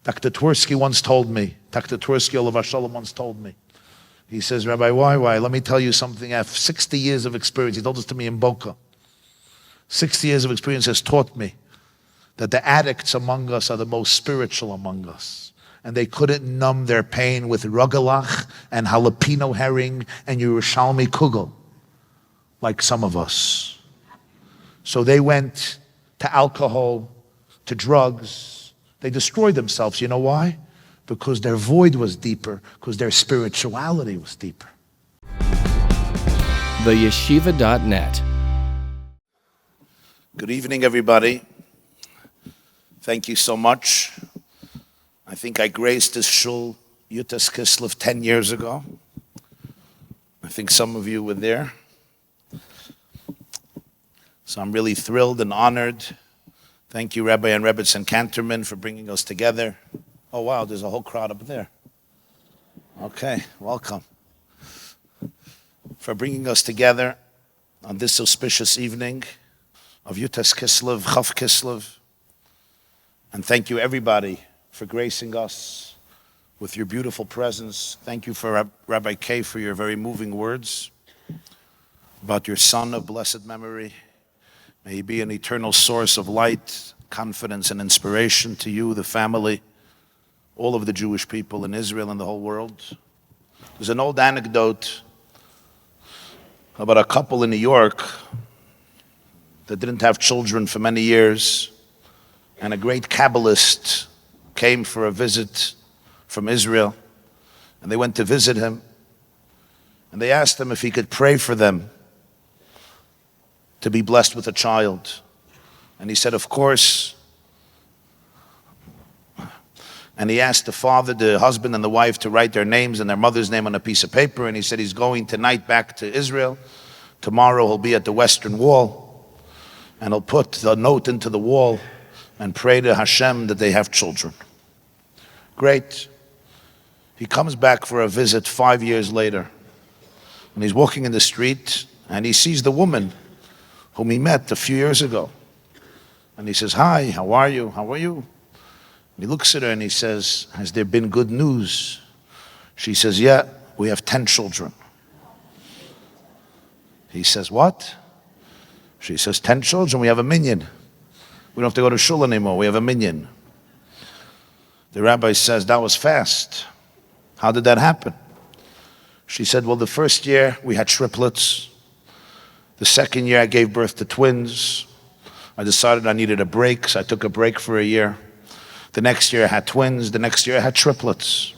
Dr. Twersky once told me, Dr. Twersky Olav Shalom once told me, he says, Rabbi, why? Let me tell you something. I have 60 years of experience. He told this to me in Boca. 60 years of experience has taught me that the addicts among us are the most spiritual among us. And they couldn't numb their pain with rugelach and jalapeno herring and Yerushalmi kugel, like some of us. So they went to alcohol, to drugs. They destroyed themselves. You know why? Because their void was deeper, because their spirituality was deeper. TheYeshiva.net. Good evening, everybody. Thank you so much. I think I graced this shul, Yutas Kislev, 10 years ago. I think some of you were there. So I'm really thrilled and honored. Thank you, Rabbi and Rebbetzin Cantorman, for bringing us together. Oh, wow, there's a whole crowd up there. Okay, welcome. For bringing us together on this auspicious evening of Yutas Kislev, Chav Kislev. And thank you, everybody, for gracing us with your beautiful presence. Thank you for Rabbi K for your very moving words about your son of blessed memory. May he be an eternal source of light, confidence, and inspiration to you, the family, all of the Jewish people in Israel and the whole world. There's an old anecdote about a couple in New York that didn't have children for many years, and a great Kabbalist came for a visit from Israel, and they went to visit him, and they asked him if he could pray for them to be blessed with a child. And he said, of course. And he asked the father, the husband, and the wife to write their names and their mother's name on a piece of paper, and he said he's going tonight back to Israel. Tomorrow he'll be at the Western Wall, and he'll put the note into the wall and pray to Hashem that they have children. Great. He comes back for a visit 5 years later, and he's walking in the street, and he sees the woman whom he met a few years ago. And he says, hi, how are you? How are you? And he looks at her and he says, has there been good news? She says, yeah, we have 10 children. He says, what? She says, 10 children, we have a minyan. We don't have to go to shul anymore, we have a minyan. The rabbi says, that was fast. How did that happen? She said, well, the first year we had triplets. The second year I gave birth to twins. I decided I needed a break, so I took a break for a year. The next year I had twins. The next year I had triplets.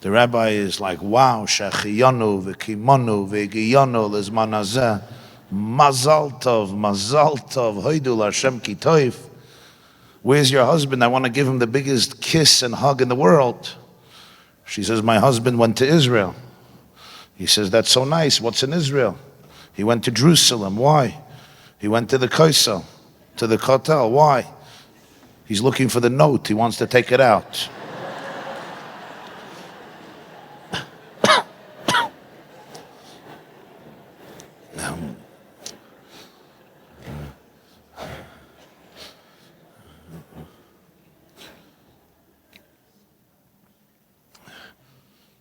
The rabbi is like, wow, shechiyanu v'kimanu v'giyanu lezman hazeh. Mazal tov, hoidu l'Hashem ki toiv. Where's your husband? I want to give him the biggest kiss and hug in the world. She says, my husband went to Israel. He says, that's so nice. What's in Israel? He went to Jerusalem. Why? He went to the Kaisel, to the Kotel. Why? He's looking for the note. He wants to take it out.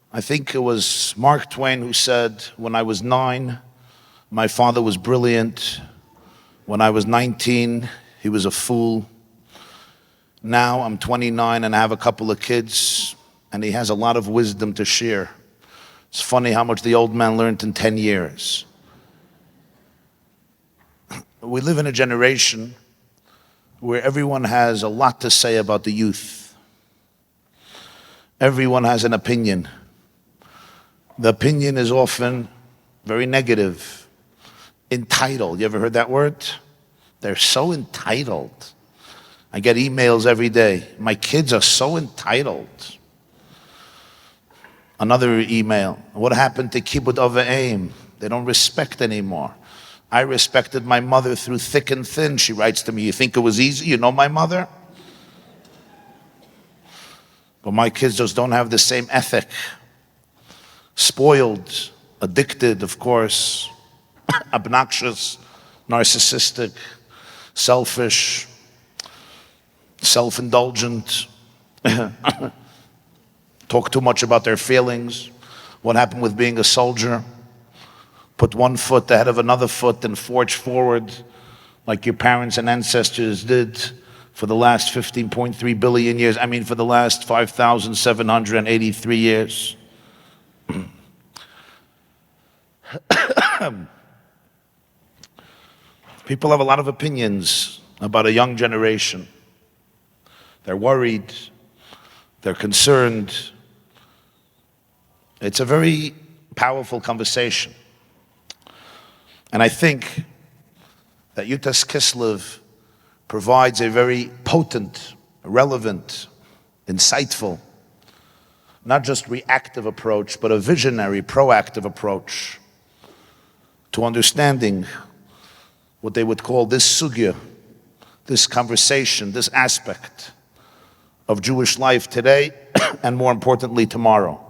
I think it was Mark Twain who said, when I was 9, my father was brilliant. When I was 19, he was a fool. Now I'm 29 and I have a couple of kids, and he has a lot of wisdom to share. It's funny how much the old man learned in 10 years. We live in a generation where everyone has a lot to say about the youth. Everyone has an opinion. The opinion is often very negative. Entitled. You ever heard that word? They're so entitled. I get emails every day. My kids are so entitled. Another email. What happened to Kibbud Av V'Eim? They don't respect anymore. I respected my mother through thick and thin. She writes to me, you think it was easy? You know my mother? But my kids just don't have the same ethic. Spoiled, addicted, of course, obnoxious, narcissistic, selfish. self-indulgent, talk too much about their feelings, what happened with being a soldier, put one foot ahead of another foot and forge forward like your parents and ancestors did for the last 15.3 billion years. For the last 5,783 years. People have a lot of opinions about a young generation. They're worried, they're concerned. It's a very powerful conversation. And I think that Yutas Kislev provides a very potent, relevant, insightful, not just reactive approach, but a visionary, proactive approach to understanding what they would call this sugya, this conversation, this aspect of Jewish life today, and more importantly, tomorrow.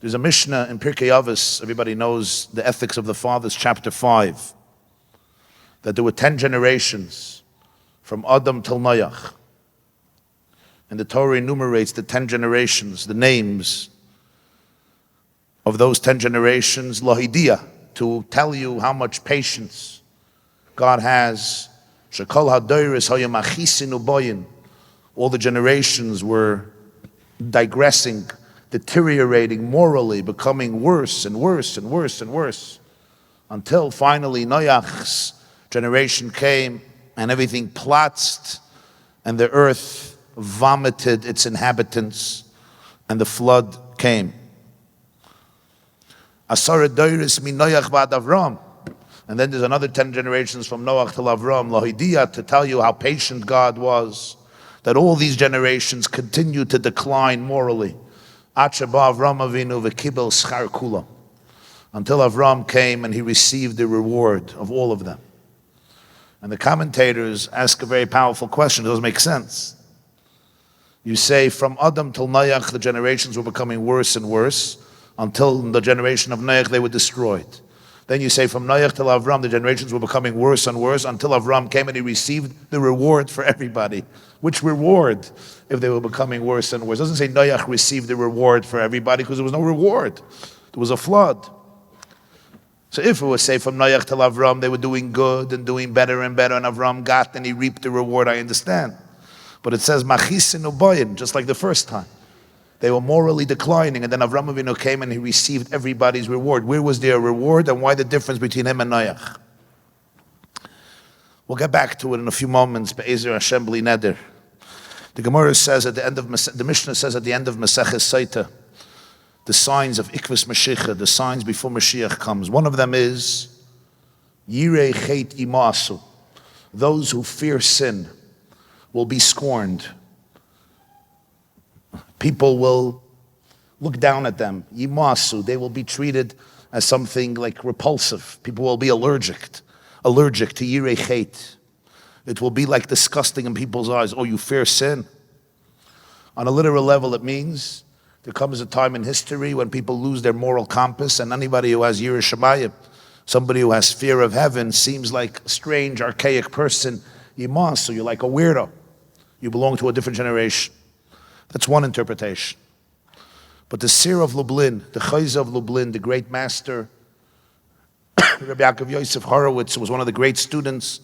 There's a Mishnah in Pirkei Avos, everybody knows the Ethics of the Fathers, chapter 5, that there were 10 generations from Adam till Noach. And the Torah enumerates the 10 generations, the names of those 10 generations, Lahidia, to tell you how much patience God has. Shekol hadoros hayam achisinu boyin. All the generations were digressing, deteriorating morally, becoming worse and worse and worse and worse, until finally Noach's generation came and everything platzed and the earth vomited its inhabitants and the flood came. Asara doiris min Noach ba'ad Avram. And then there's another 10 generations from Noach till Avram, Lahidia, to tell you how patient God was, that all these generations continue to decline morally. Until Avram came and he received the reward of all of them. And the commentators ask a very powerful question. It doesn't make sense. You say from Adam till Noach the generations were becoming worse and worse, until the generation of Noach they were destroyed. Then you say from Noach till Avram the generations were becoming worse and worse, until Avram came and he received the reward for everybody. Which reward if they were becoming worse and worse? It doesn't say Noach received the reward for everybody, because there was no reward. There was a flood. So if it was, say, from Noach till Avram, they were doing good and doing better and better, and Avram got and he reaped the reward, I understand. But it says, Machisinu boyin, just like the first time. They were morally declining, and then Avram Avinu came and he received everybody's reward. Where was their reward, and why the difference between him and Noach? We'll get back to it in a few moments, Be'ezer Hashem Bli Neder. The Gemara says at the end of, the Mishnah says at the end of Maseches Saita, the signs of Ikvus Mashiach, the signs before Mashiach comes. One of them is Yirei Chet Imasu. Those who fear sin will be scorned. People will look down at them. Yimasu. They will be treated as something like repulsive. People will be allergic to Yirei Chet. It will be like disgusting in people's eyes. Oh, you fear sin? On a literal level, it means there comes a time in history when people lose their moral compass, and anybody who has Yirei Shamayim, somebody who has fear of heaven, seems like a strange, archaic person. Yimasu, you're like a weirdo. You belong to a different generation. That's one interpretation. But the Seer of Lublin, the Chayz of Lublin, the great master, Rabbi Yaakov Yosef Horowitz, was one of the great students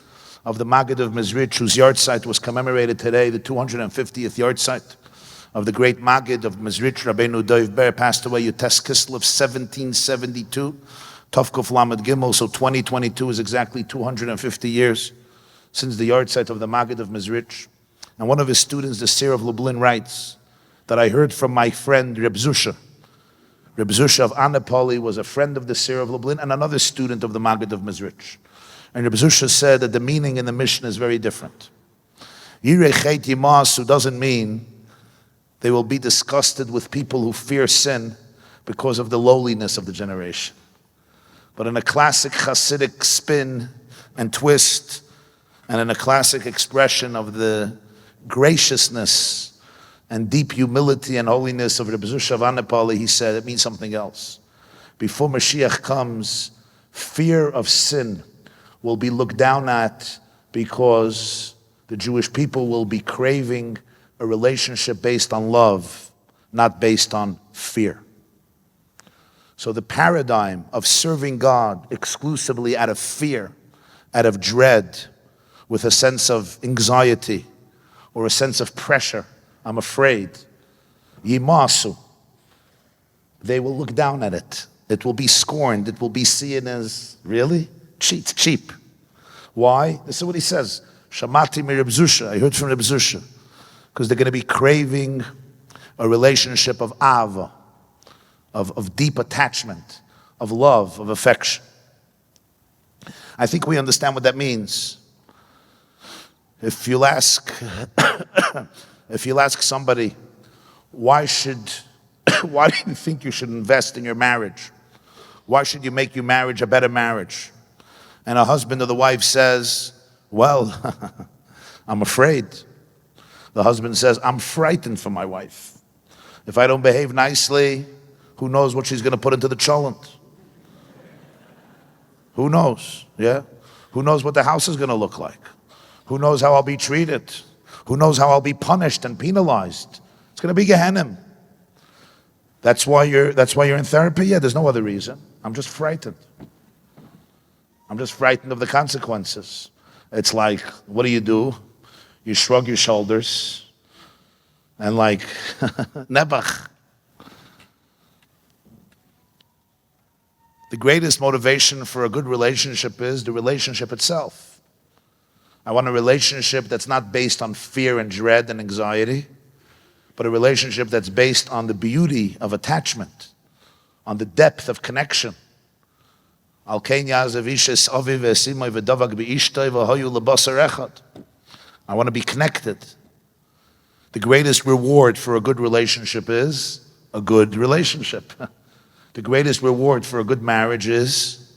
of the Maggid of Mezrich, whose yahrzeit was commemorated today, the 250th yahrzeit of the great Maggid of Mezrich, Rabbeinu Dov Ber, passed away Yutes Kislev 1772, Tovkuf Lamed Gimel, so 2022 is exactly 250 years since the yahrzeit of the Maggid of Mezrich. And one of his students, the Seer of Lublin, writes that I heard from my friend Reb Zusha. Reb Zusha of Anapoli was a friend of the Seer of Lublin and another student of the Maggid of Mezrich. And Reb Zusha said that the meaning in the Mishnah is very different. Yirei Chet Yimasu doesn't mean they will be disgusted with people who fear sin because of the lowliness of the generation. But in a classic Hasidic spin and twist, and in a classic expression of the graciousness and deep humility and holiness of Reb Zusha of Anapoli, he said it means something else. Before Mashiach comes, fear of sin will be looked down at because the Jewish people will be craving a relationship based on love, not based on fear. So the paradigm of serving God exclusively out of fear, out of dread, with a sense of anxiety or a sense of pressure, I'm afraid, yimasu, they will look down at it. It will be scorned. It will be seen as, really? Cheap. Why? This is what he says. Shamati mi Reb Zusha. I heard from Reb Zusha. Because they're going to be craving a relationship of ava, of deep attachment, of love, of affection. I think we understand what that means. If you'll ask somebody, why do you think you should invest in your marriage? Why should you make your marriage a better marriage? And a husband or the wife says, well, I'm afraid. The husband says, I'm frightened for my wife. If I don't behave nicely, who knows what she's going to put into the cholent? Who knows? Yeah? Who knows what the house is going to look like? Who knows how I'll be treated? Who knows how I'll be punished and penalized? It's going to be Gehenna. That's why you're in therapy? Yeah, there's no other reason. I'm just frightened. I'm just frightened of the consequences. It's like, what do? You shrug your shoulders and like, nebach. The greatest motivation for a good relationship is the relationship itself. I want a relationship that's not based on fear and dread and anxiety, but a relationship that's based on the beauty of attachment, on the depth of connection. I want to be connected. The greatest reward for a good relationship is a good relationship. The greatest reward for a good marriage is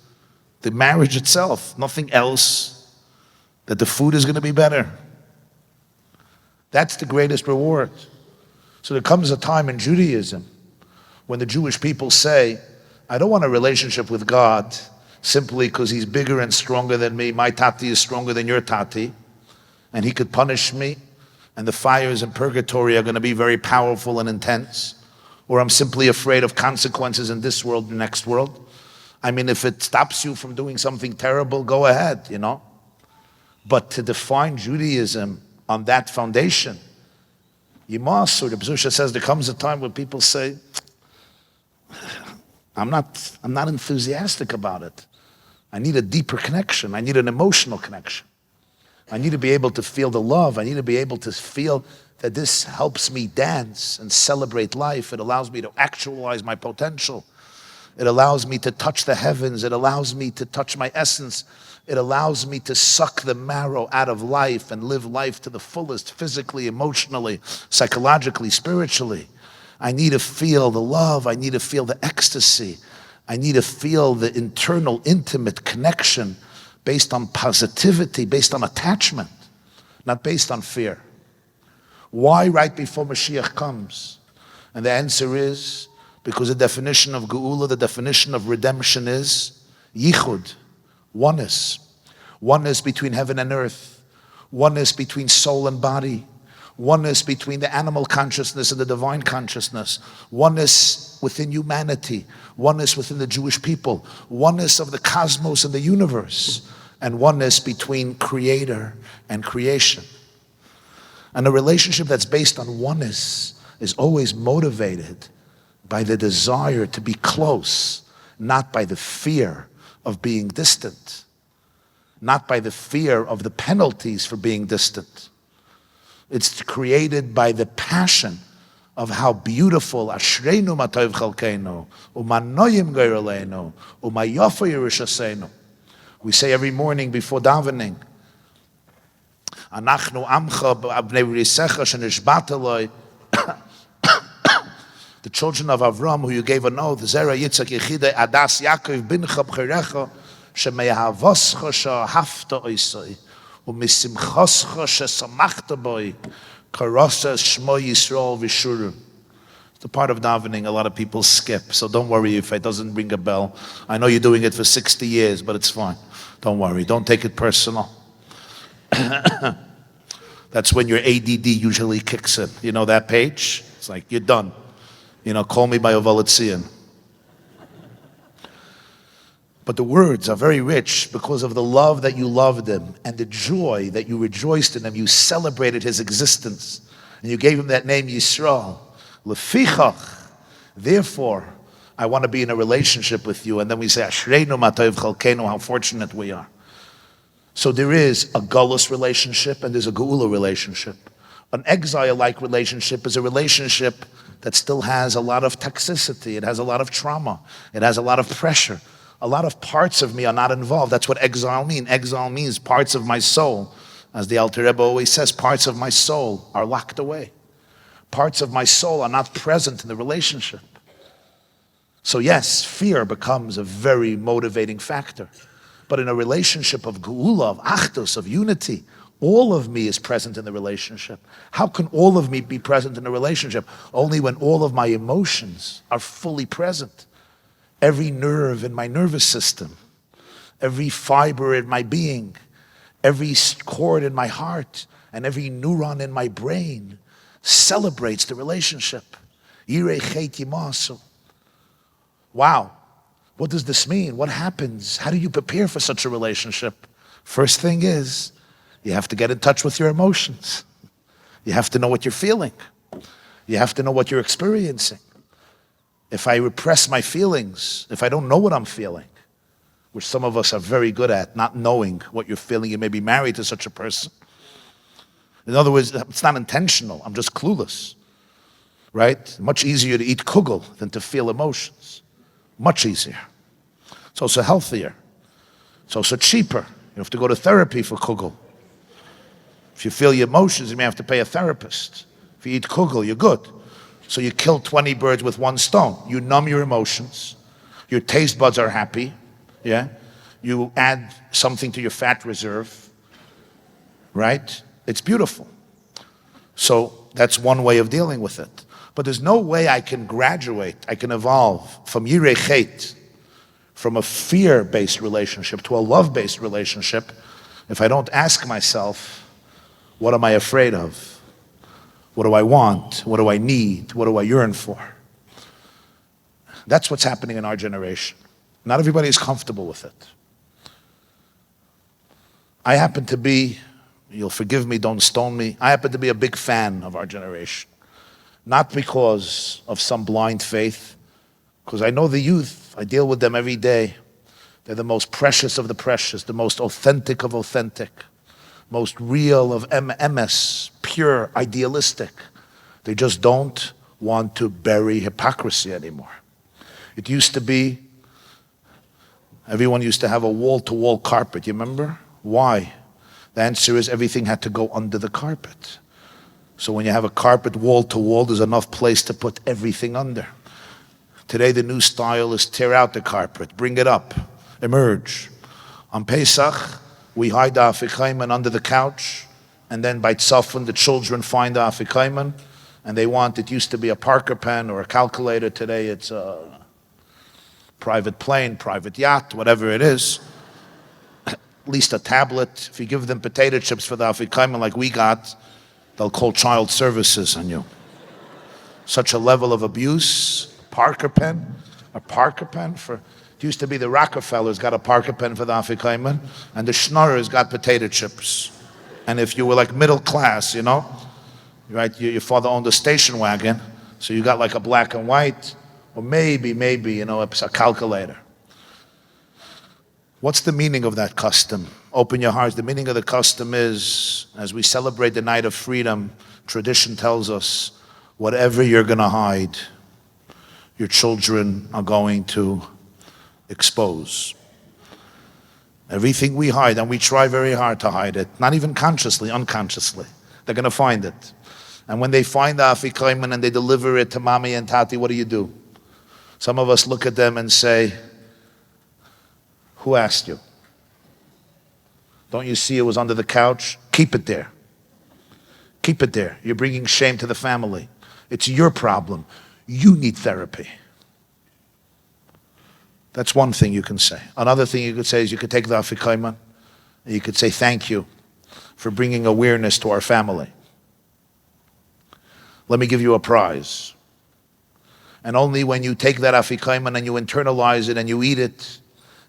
the marriage itself, nothing else, that the food is going to be better. That's the greatest reward. So there comes a time in Judaism when the Jewish people say, I don't want a relationship with God simply because he's bigger and stronger than me. My tati is stronger than your tati, and he could punish me, and the fires in purgatory are going to be very powerful and intense. Or I'm simply afraid of consequences in this world and next world. I mean, if it stops you from doing something terrible, go ahead, But to define Judaism on that foundation, Yimas, or the B'zusha says, there comes a time when people say, I'm not enthusiastic about it. I need a deeper connection. I need an emotional connection. I need to be able to feel the love. I need to be able to feel that this helps me dance and celebrate life. It allows me to actualize my potential. It allows me to touch the heavens. It allows me to touch my essence. It allows me to suck the marrow out of life and live life to the fullest, physically, emotionally, psychologically, spiritually. I need to feel the love. I need to feel the ecstasy. I need to feel the internal, intimate connection based on positivity, based on attachment, not based on fear. Why right before Mashiach comes? And the answer is because the definition of Geula, the definition of redemption is yichud, oneness. Oneness between heaven and earth. Oneness between soul and body. Oneness between the animal consciousness and the divine consciousness. Oneness within humanity. Oneness within the Jewish people. Oneness of the cosmos and the universe. And oneness between creator and creation. And a relationship that's based on oneness is always motivated by the desire to be close, not by the fear of being distant, not by the fear of the penalties for being distant. It's created by the passion of how beautiful Ashreinu matov chalkeinu, umanoyim geiraleinu, umayofa yerushaseinu. We say every morning before davening, Anachnu amcha b'abnei risecha shenishbata loi. The children of Avram, who you gave an oath, Zera Yitzchak Yechidei Adas Yaakov Bincha B'cherecha shemeyahavoscha she'ahavta oisai u'misimchoscha she'samachta boi karasa shmo Yisrael v'shurim. It's a part of davening a lot of people skip, so don't worry if it doesn't ring a bell. I know you're doing it for 60 years, but it's fine. Don't worry, don't take it personal. That's when your ADD usually kicks in. You know that page? It's like, you're done. Call me by Ovaletzian. But the words are very rich because of the love that you loved him and the joy that you rejoiced in him. You celebrated his existence and you gave him that name Yisrael. Lefichach, therefore, I want to be in a relationship with you. And then we say, Ashreinu matayv chalkeinu, how fortunate we are. So there is a galus relationship and there's a geula relationship. An exile-like relationship is a relationship that still has a lot of toxicity. It has a lot of trauma. It has a lot of pressure. A lot of parts of me are not involved. That's what exile means. Exile means parts of my soul. As the Alter Rebbe always says, parts of my soul are locked away. Parts of my soul are not present in the relationship. So yes, fear becomes a very motivating factor. But in a relationship of geula, of achdus, of unity, all of me is present in the relationship. How can all of me be present in the relationship? Only when all of my emotions are fully present. Every nerve in my nervous system, every fiber in my being, every cord in my heart, and every neuron in my brain celebrates the relationship. Yirei chet yimasu. Wow. What does this mean? What happens? How do you prepare for such a relationship? First thing is, you have to get in touch with your emotions. You have to know what you're feeling. You have to know what you're experiencing. If I repress my feelings, if I don't know what I'm feeling, which some of us are very good at, not knowing what you're feeling, you may be married to such a person. In other words, it's not intentional, I'm just clueless, right? Much easier to eat kugel than to feel emotions. Much easier. It's also healthier. It's also cheaper. You have to go to therapy for kugel. If you feel your emotions, you may have to pay a therapist. If you eat kugel, you're good. So you kill 20 birds with one stone. You numb your emotions. Your taste buds are happy. Yeah? You add something to your fat reserve. Right? It's beautiful. So that's one way of dealing with it. But there's no way I can graduate, I can evolve from yirei chet, from a fear-based relationship to a love-based relationship, if I don't ask myself, what am I afraid of? What do I want? What do I need? What do I yearn for? That's what's happening in our generation. Not everybody is comfortable with it. I happen to be, you'll forgive me, don't stone me, I happen to be a big fan of our generation. Not because of some blind faith, because I know the youth, I deal with them every day. They're the most precious of the precious, the most authentic of authentic, most real of MS, pure, idealistic. They just don't want to bury hypocrisy anymore. It used to be, everyone used to have a wall-to-wall carpet, you remember? Why? The answer is everything had to go under the carpet. So when you have a carpet wall-to-wall, there's enough place to put everything under. Today the new style is tear out the carpet, bring it up, emerge. On Pesach, we hide the Afikaiman under the couch, and then by Tzafon, the children find the Afikaiman, and they want, it used to be a Parker pen or a calculator, today it's a private plane, private yacht, whatever it is. At least a tablet. If you give them potato chips for the Afikaiman like we got, they'll call child services on you. Such a level of abuse. A Parker pen for, it used to be the Rockefellers got a Parker pen for the Afikaiman, and the Schnorrers got potato chips. And if you were like middle class, you know, right, your father owned a station wagon, so you got like a black and white, or maybe, you know, a calculator. What's the meaning of that custom? Open your hearts. The meaning of the custom is, as we celebrate the night of freedom, tradition tells us, whatever you're going to hide, your children are going to expose. Everything we hide, and we try very hard to hide it, not even consciously, unconsciously, they're going to find it. And when they find the Afikaiman and they deliver it to Mommy and Tati, what do? Some of us look at them and say, who asked you? Don't you see it was under the couch? Keep it there. Keep it there. You're bringing shame to the family. It's your problem. You need therapy. That's one thing you can say. Another thing you could say is you could take the Afikoman and you could say thank you for bringing awareness to our family. Let me give you a prize. And only when you take that Afikoman and you internalize it and you eat it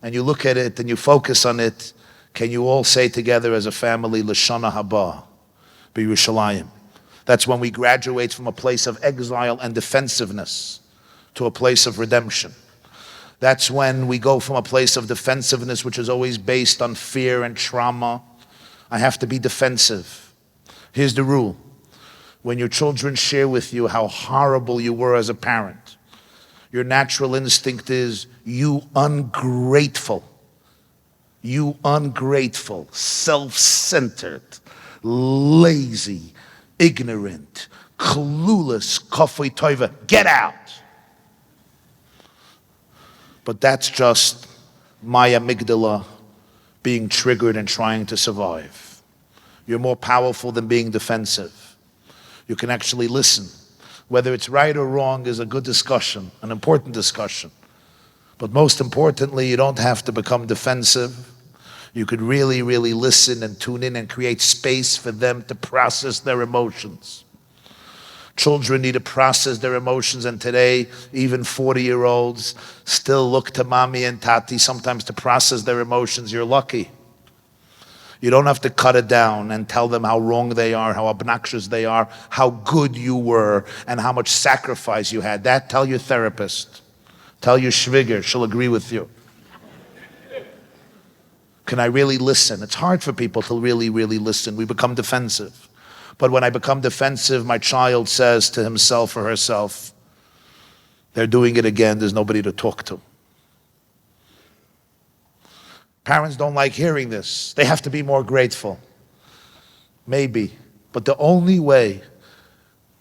and you look at it and you focus on it, can you all say together as a family, L'shana haba, b'Yerushalayim. That's when we graduate from a place of exile and defensiveness to a place of redemption. That's when we go from a place of defensiveness, which is always based on fear and trauma. I have to be defensive. Here's the rule. When your children share with you how horrible you were as a parent, your natural instinct is, you ungrateful, self-centered, lazy, ignorant, clueless, kafui toiva, get out. But that's just my amygdala being triggered and trying to survive. You're more powerful than being defensive. You can actually listen. Whether it's right or wrong is a good discussion, an important discussion. But most importantly, you don't have to become defensive. You could really, really listen and tune in and create space for them to process their emotions. Children need to process their emotions, and today, even 40-year-olds still look to mommy and tati sometimes to process their emotions. You're lucky. You don't have to cut it down and tell them how wrong they are, how obnoxious they are, how good you were, and how much sacrifice you had. That, tell your therapist. Tell your shviger, she'll agree with you. Can I really listen? It's hard for people to really, really listen. We become defensive. But when I become defensive, my child says to himself or herself, they're doing it again, there's nobody to talk to. Parents don't like hearing this. They have to be more grateful. Maybe. But the only way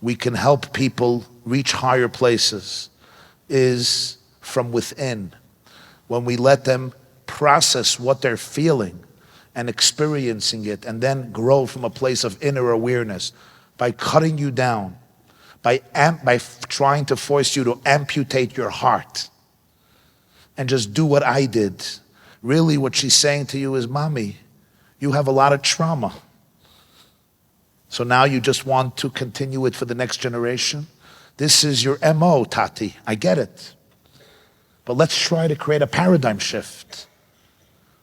we can help people reach higher places is from within. When we let them process what they're feeling and experiencing it, and then grow from a place of inner awareness by cutting you down, by trying to force you to amputate your heart and just do what I did. Really what she's saying to you is, mommy, you have a lot of trauma. So now you just want to continue it for the next generation? This is your MO, Tati. I get it. But let's try to create a paradigm shift.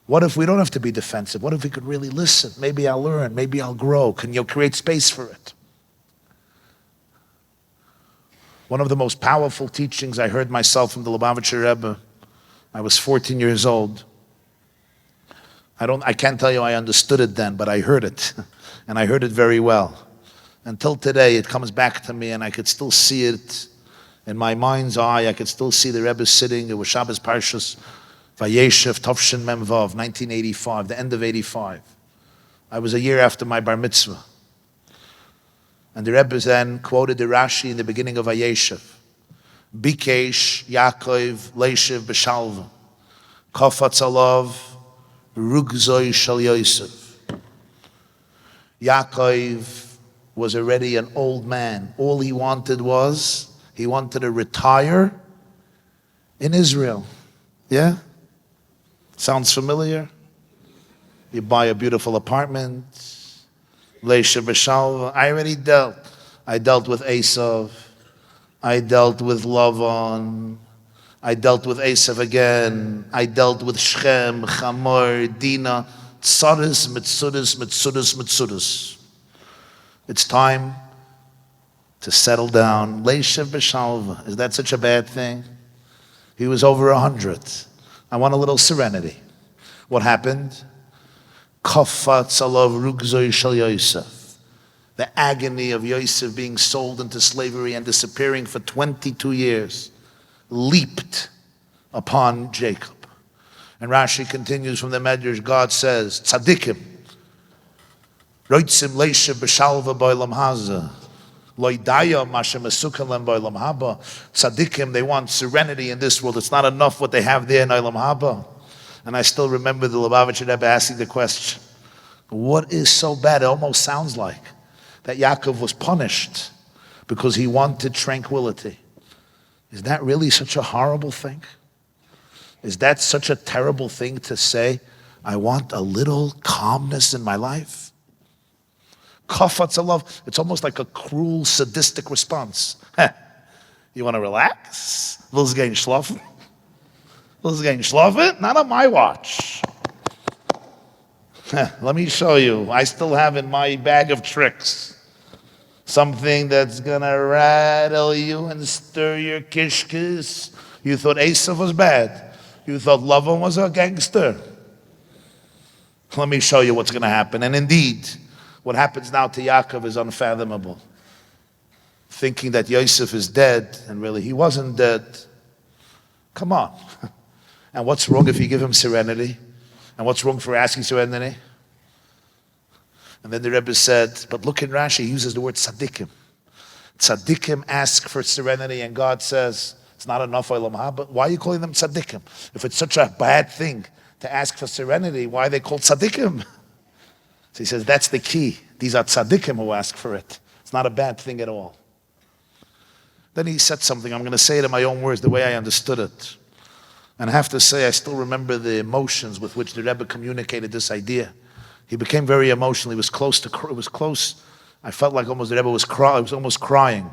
What if we don't have to be defensive? What if we could really listen? Maybe I'll learn. Maybe I'll grow. Can you create space for it? One of the most powerful teachings I heard myself from the Lubavitcher Rebbe, I was 14 years old. I can't tell you I understood it then, but I heard it. And I heard it very well. Until today, it comes back to me and I could still see it in my mind's eye. I could still see the Rebbe sitting. It was Shabbos Parshas Vayeshev, Tovshin Mem Vav, 1985, the end of 85. I was a year after my bar mitzvah. And the Rebbe then quoted the Rashi in the beginning of Vayeshev. Bikesh Yaakov Leishev B'Shalva, Kofatz Alav Rugzoi Shal Yosef. Yaakov was already an old man. All he wanted was, he wanted to retire in Israel. Yeah? Sounds familiar? You buy a beautiful apartment. Leisha B'Shalva. I already dealt. I dealt with Esav. I dealt with Lavan. I dealt with Esav again. I dealt with Shechem, Chamor, Dina. Tzaddis, Mitzuddis, Mitzuddis, Mitzuddis. It's time to settle down. Leisha B'Shalva. Is that such a bad thing? He was over 100. I want a little serenity. What happened? Kofatz alav rugzoi shel Yosef. The agony of Yosef being sold into slavery and disappearing for 22 years leaped upon Jacob. And Rashi continues from the Medrash, God says, Tzadikim, roitzim leisha b'shalva b'olam hazeh. Tzaddikim, they want serenity in this world. It's not enough what they have there in Olam Haba. And I still remember the Lubavitcher Rebbe asking the question, what is so bad? It almost sounds like that Yaakov was punished because he wanted tranquility. Is that really such a horrible thing? Is that such a terrible thing to say, I want a little calmness in my life? Kafatz love, it's almost like a cruel, sadistic response. You want to relax? Willst du gehen schlafen? Willst du gehen schlafen? Not on my watch. Let me show you. I still have in my bag of tricks something that's gonna rattle you and stir your kishkis. You thought Esav was bad. You thought Lavan was a gangster. Let me show you what's gonna happen. And indeed, what happens now to Yaakov is unfathomable. Thinking that Yosef is dead, and really he wasn't dead. Come on. And what's wrong if you give him serenity? And what's wrong for asking serenity? And then the Rebbe said, but look in Rashi, he uses the word tzaddikim. Tzaddikim ask for serenity, and God says, it's not enough, but why are you calling them tzaddikim? If it's such a bad thing to ask for serenity, why are they called tzaddikim? So he says, that's the key. These are tzaddikim who ask for it. It's not a bad thing at all. Then he said something, I'm going to say it in my own words, the way I understood it. And I have to say, I still remember the emotions with which the Rebbe communicated this idea. He became very emotional. He was close to, it was close. I felt like almost the Rebbe was crying. I was almost crying.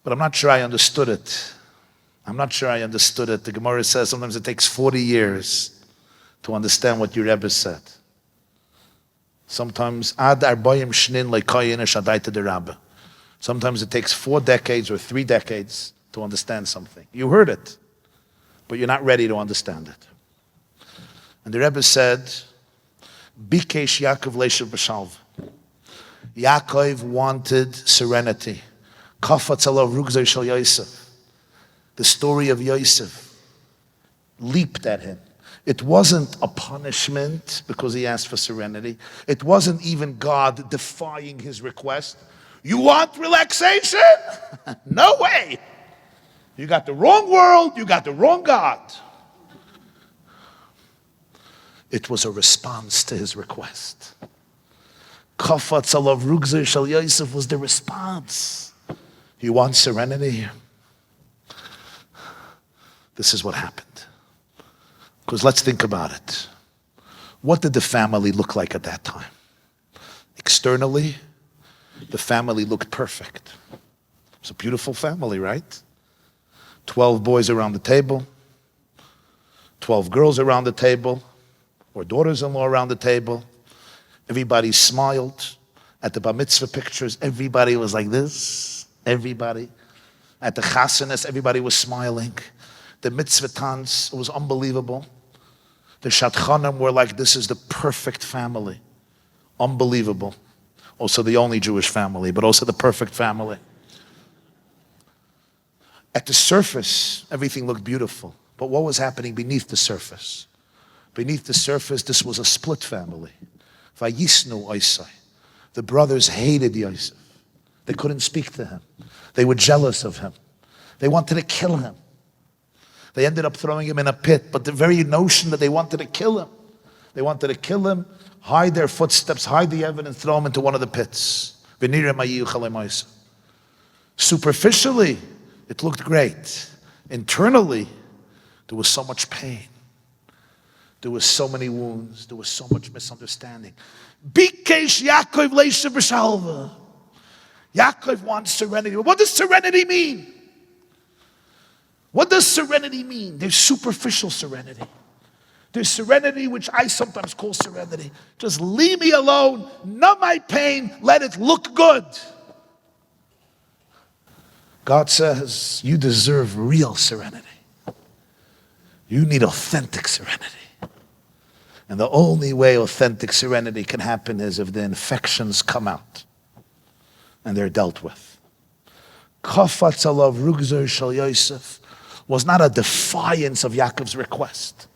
But I'm not sure I understood it. I'm not sure I understood it. The Gemara says sometimes it takes 40 years to understand what your Rebbe said. Sometimes, ad arbayim shnin le'kayin shadayta de Rabbi. Sometimes it takes 4 decades or 3 decades to understand something. You heard it, but you're not ready to understand it. And the Rebbe said, Bikesh Yaakov Leishav B'Shalva. Yaakov wanted serenity. Kafatz alav rugzei shel Yosef. The story of Yosef leaped at him. It wasn't a punishment because he asked for serenity. It wasn't even God defying his request. You want relaxation? No way. You got the wrong world, you got the wrong God. It was a response to his request. Kafatz alav rugzei shel Yosef was the response. You want serenity? This is what happened. Because let's think about it. What did the family look like at that time? Externally, the family looked perfect. It's a beautiful family, right? 12 boys around the table, 12 girls around the table, or daughters-in-law around the table. Everybody smiled. At the bar mitzvah pictures, everybody was like this. Everybody. At the chasanas, everybody was smiling. The mitzvah tans, it was unbelievable. The shadchanim were like, this is the perfect family. Unbelievable. Also the only Jewish family, but also the perfect family. At the surface, everything looked beautiful. But what was happening beneath the surface? Beneath the surface, this was a split family. Vayisnu Oisai. The brothers hated Yosef. They couldn't speak to him. They were jealous of him. They wanted to kill him. They ended up throwing him in a pit, but the very notion that they wanted to kill him, hide their footsteps, hide the evidence, throw him into one of the pits. Superficially, it looked great. Internally, there was so much pain. There was so many wounds. There was so much misunderstanding. Bikesh Yaakov Leishav B'Shalva. Yaakov wants serenity. What does serenity mean? What does serenity mean? There's superficial serenity. There's serenity, which I sometimes call serenity. Just leave me alone, numb my pain, let it look good. God says, you deserve real serenity. You need authentic serenity. And the only way authentic serenity can happen is if the infections come out and they're dealt with. Kafatz alav rugzei shel Yosef was not a defiance of Yaakov's request.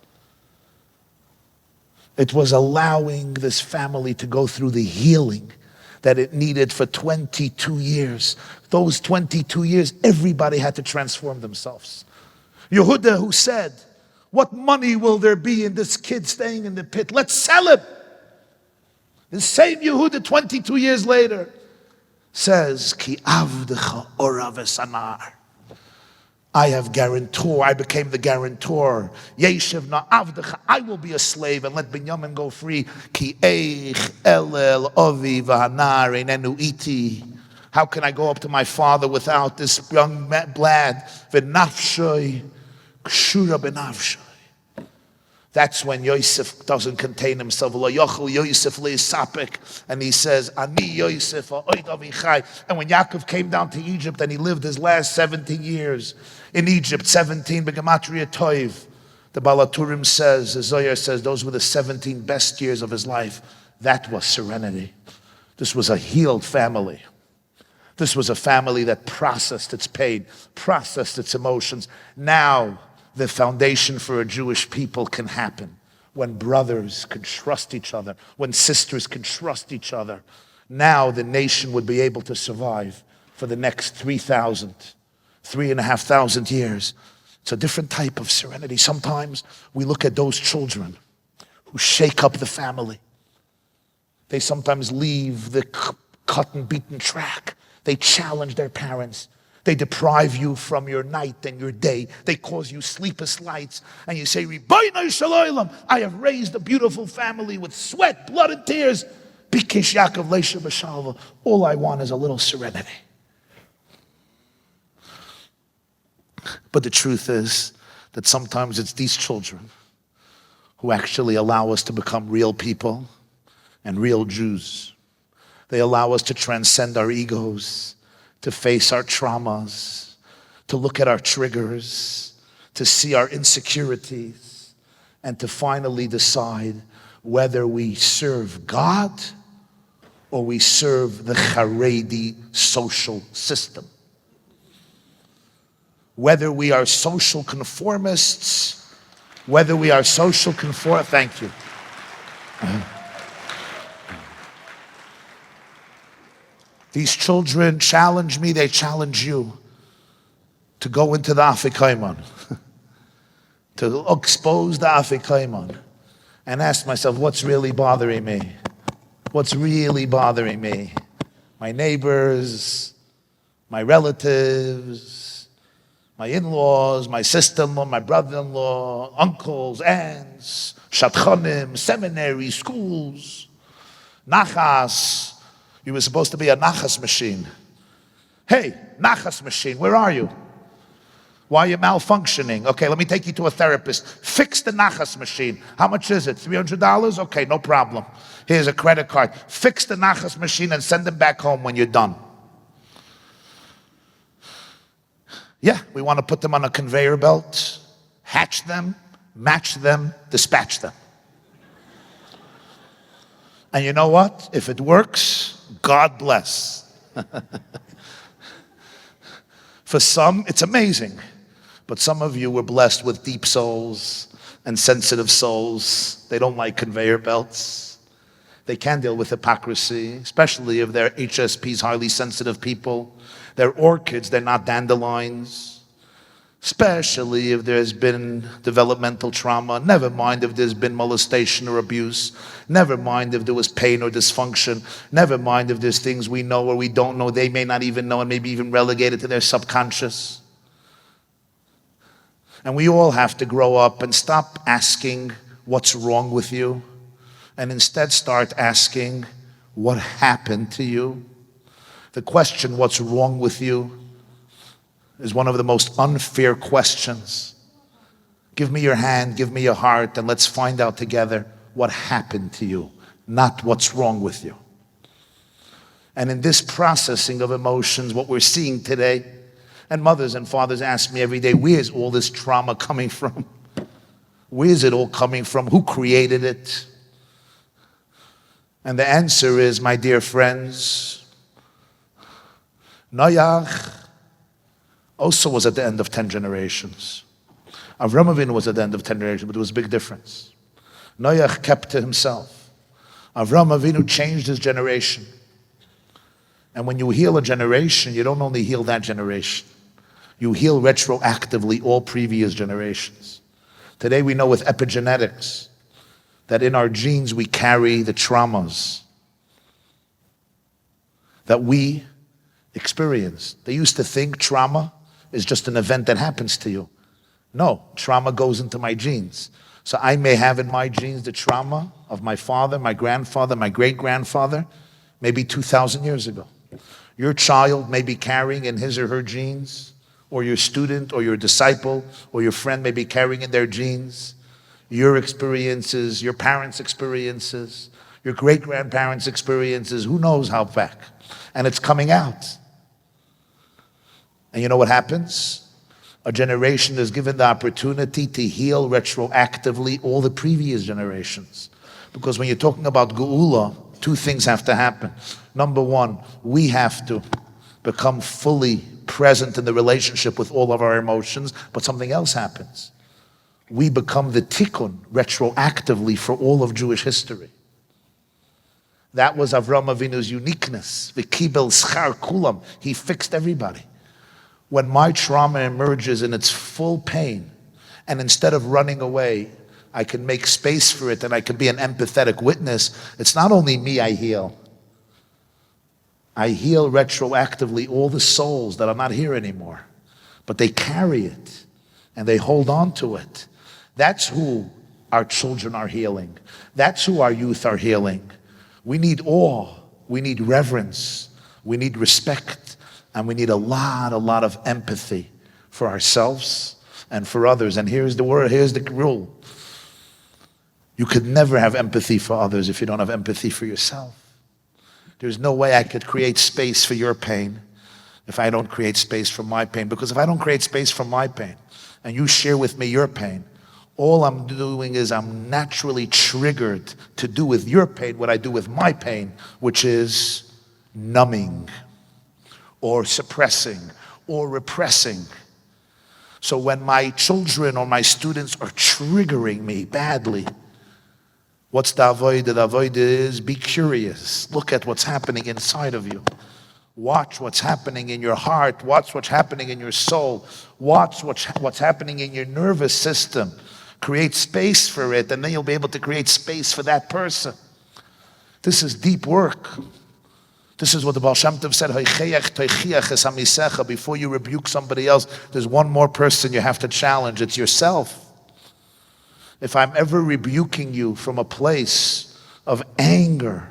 It was allowing this family to go through the healing that it needed for 22 years. Those 22 years, everybody had to transform themselves. Yehuda, who said, what money will there be in this kid staying in the pit? Let's sell him. The same Yehuda 22 years later says, Ki avdecha ora v'sanar. I have guarantor. I became the guarantor. Yeshiv na avdecha. I will be a slave and let Binyamin go free. Ki eich elel ovi v'hanar einenu iti. How can I go up to my father without this young lad? V'nafshoy kshura b'nafshoy. That's when Yosef doesn't contain himself. Lo yochel Yosef le'isapek, and he says, Ani Yosef ha'oid avichai. And when Yaakov came down to Egypt and he lived his last 17 years in Egypt, 17 begematria toiv, the Balaturim says, the Zohar says, those were the 17 best years of his life. That was serenity. This was a healed family. This was a family that processed its pain, processed its emotions. Now, the foundation for a Jewish people can happen when brothers can trust each other, when sisters can trust each other. Now the nation would be able to survive for the next 3,500 years. It's a different type of serenity. Sometimes we look at those children who shake up the family. They sometimes leave the cut and beaten track. They challenge their parents. They deprive you from your night and your day. They cause you sleepless nights. And you say, Ribono shel olam, I have raised a beautiful family with sweat, blood, and tears. Bikesh Yaakov leisha b'shalva. All I want is a little serenity. But the truth is that sometimes it's these children who actually allow us to become real people and real Jews. They allow us to transcend our egos, to face our traumas, to look at our triggers, to see our insecurities, and to finally decide whether we serve God or we serve the Haredi social system. Whether we are social conformists, thank you. These children challenge me, they challenge you to go into the Afikoimon, to expose the Afikoimon, and ask myself, what's really bothering me? What's really bothering me? My neighbors, my relatives, my in-laws, my sister-in-law, my brother-in-law, uncles, aunts, shatchonim, seminaries, schools, nachas. You were supposed to be a nachas machine. Hey, nachas machine, where are you? Why are you malfunctioning? Okay, let me take you to a therapist. Fix the nachas machine. How much is it? $300? Okay, no problem. Here's a credit card. Fix the nachas machine and send them back home when you're done. Yeah, we want to put them on a conveyor belt, hatch them, match them, dispatch them. And you know what? If it works, God bless. For some, it's amazing. But some of you were blessed with deep souls and sensitive souls. They don't like conveyor belts. They can deal with hypocrisy, especially if they're HSPs, highly sensitive people. They're orchids, they're not dandelions. Especially if there's been developmental trauma. Never mind if there's been molestation or abuse. Never mind if there was pain or dysfunction. Never mind if there's things we know or we don't know. They may not even know and maybe even relegated to their subconscious. And we all have to grow up and stop asking what's wrong with you and instead start asking what happened to you. The question, what's wrong with you, is one of the most unfair questions. Give me your hand, give me your heart, and let's find out together what happened to you, not what's wrong with you. And in this processing of emotions, what we're seeing today, and mothers and fathers ask me every day, where's all this trauma coming from? Where's it all coming from? Who created it? And the answer is, my dear friends, Noach also was at the end of 10 generations. Avram Avinu was at the end of 10 generations, but there was a big difference. Noach kept to himself. Avram Avinu changed his generation. And when you heal a generation, you don't only heal that generation. You heal retroactively all previous generations. Today we know with epigenetics that in our genes we carry the traumas that we experience. They used to think trauma is just an event that happens to you. No, trauma goes into my genes. So I may have in my genes the trauma of my father, my grandfather, my great-grandfather, maybe 2,000 years ago. Your child may be carrying in his or her genes, or your student or your disciple or your friend may be carrying in their genes, your experiences, your parents' experiences, your great-grandparents' experiences, who knows how back. And it's coming out. And you know what happens? A generation is given the opportunity to heal retroactively all the previous generations. Because when you're talking about Geula, two things have to happen. Number one, we have to become fully present in the relationship with all of our emotions, but something else happens. We become the tikkun retroactively for all of Jewish history. That was Avraham Avinu's uniqueness. V'kibel schar kulam. He fixed everybody. When my trauma emerges in its full pain, and instead of running away, I can make space for it and I can be an empathetic witness, it's not only me I heal. I heal retroactively all the souls that are not here anymore. But they carry it and they hold on to it. That's who our children are healing. That's who our youth are healing. We need awe. We need reverence. We need respect. And we need a lot of empathy for ourselves and for others. And here's the word, here's the rule. You could never have empathy for others if you don't have empathy for yourself. There's no way I could create space for your pain if I don't create space for my pain. Because if I don't create space for my pain and you share with me your pain, all I'm doing is I'm naturally triggered to do with your pain what I do with my pain, which is numbing or suppressing or repressing. So when my children or my students are triggering me badly, what's the avoid? The avoid is be curious. Look at what's happening inside of you. Watch what's happening in your heart. Watch what's happening in your soul. Watch what's happening in your nervous system. Create space for it, and then you'll be able to create space for that person. This is deep work. This is what the Baal Shem Tov said, before you rebuke somebody else, there's one more person you have to challenge. It's yourself. If I'm ever rebuking you from a place of anger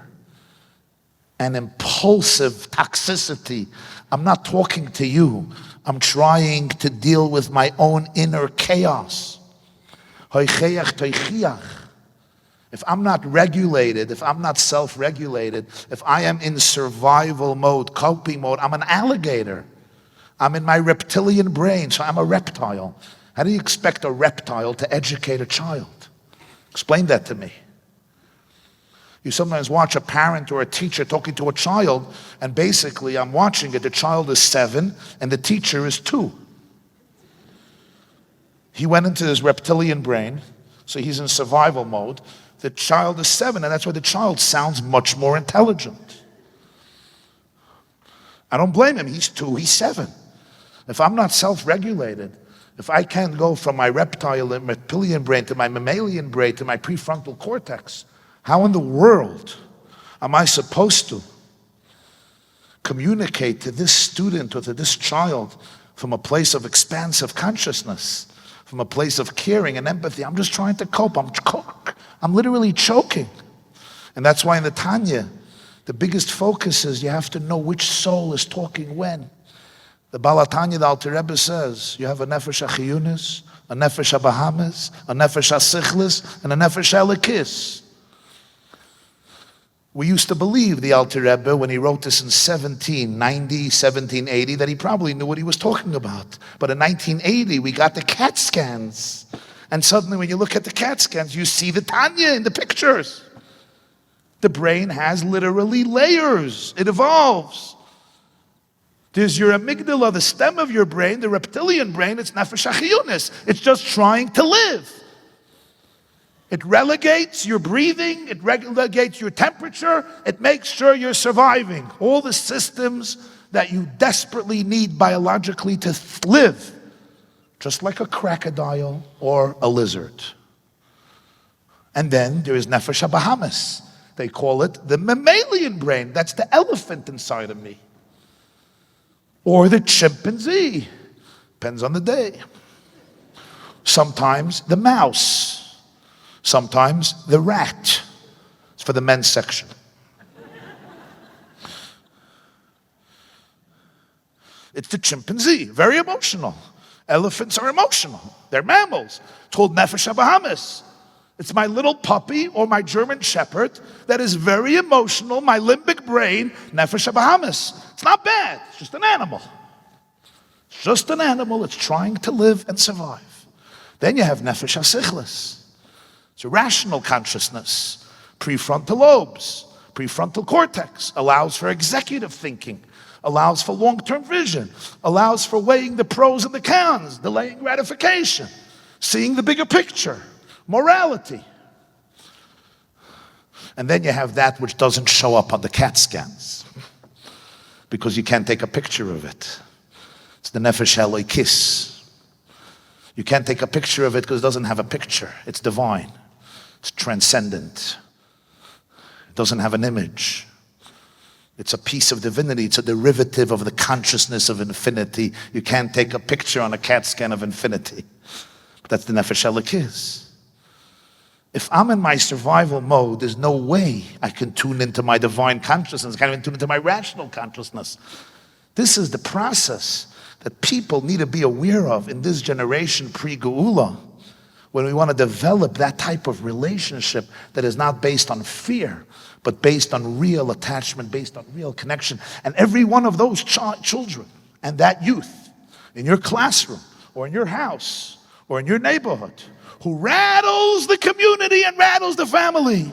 and impulsive toxicity, I'm not talking to you. I'm trying to deal with my own inner chaos. If I'm not regulated, if I'm not self-regulated, if I am in survival mode, coping mode, I'm an alligator. I'm in my reptilian brain, so I'm a reptile. How do you expect a reptile to educate a child? Explain that to me. You sometimes watch a parent or a teacher talking to a child, and basically I'm watching it, the child is 7 and the teacher is 2. He went into his reptilian brain, so he's in survival mode. The child is 7, and that's why the child sounds much more intelligent. I don't blame him. He's 2, he's 7. If I'm not self-regulated, if I can't go from my reptilian brain to my mammalian brain to my prefrontal cortex, how in the world am I supposed to communicate to this student or to this child from a place of expansive consciousness, from a place of caring and empathy? I'm just trying to cope. I'm literally choking. And that's why in the Tanya, the biggest focus is you have to know which soul is talking when. The Baal HaTanya, the Alter Rebbe says, you have a nefesh hachiyunis, a nefesh habahamis, a nefesh hasichlis, and a nefesh elikis. We used to believe the Alter Rebbe, when he wrote this in 1790, 1780, that he probably knew what he was talking about. But in 1980, we got the CAT scans. And suddenly when you look at the CAT scans, you see the Tanya in the pictures. The brain has literally layers. It evolves. There's your amygdala, the stem of your brain, the reptilian brain. It's nefesh hachiyunis. It's just trying to live. It relegates your breathing, it relegates your temperature, it makes sure you're surviving. All the systems that you desperately need biologically to live, just like a crocodile or a lizard. And then there is nefesh habahamis. They call it the mammalian brain. That's the elephant inside of me. or the chimpanzee, depends on the day. Sometimes the mouse, sometimes the rat. It's for the men's section. It's the chimpanzee, very emotional. Elephants are emotional. They're mammals. It's called Nefesh HaBahamis. It's my little puppy or my German shepherd that is very emotional, my limbic brain, Nefesh HaBahamis. It's not bad, it's just an animal. It's just an animal, it's trying to live and survive. Then you have Nefesh HaSichlis. It's a rational consciousness. Prefrontal lobes, prefrontal cortex, allows for executive thinking, allows for long-term vision, allows for weighing the pros and the cons, delaying gratification, seeing the bigger picture, morality. And then you have that which doesn't show up on the CAT scans because you can't take a picture of it. It's the Nefesh HaElokis. You can't take a picture of it because it doesn't have a picture. It's divine. It's transcendent. It doesn't have an image. It's a piece of divinity. It's a derivative of the consciousness of infinity. You can't take a picture on a CAT scan of infinity. But that's the Nefesh HaElokis. If I'm in my survival mode, there's no way I can tune into my divine consciousness. I can't even tune into my rational consciousness. This is the process that people need to be aware of in this generation pre-Geula, when we want to develop that type of relationship that is not based on fear, but based on real attachment, based on real connection. And every one of those children and that youth in your classroom or in your house or in your neighborhood who rattles the community and rattles the family,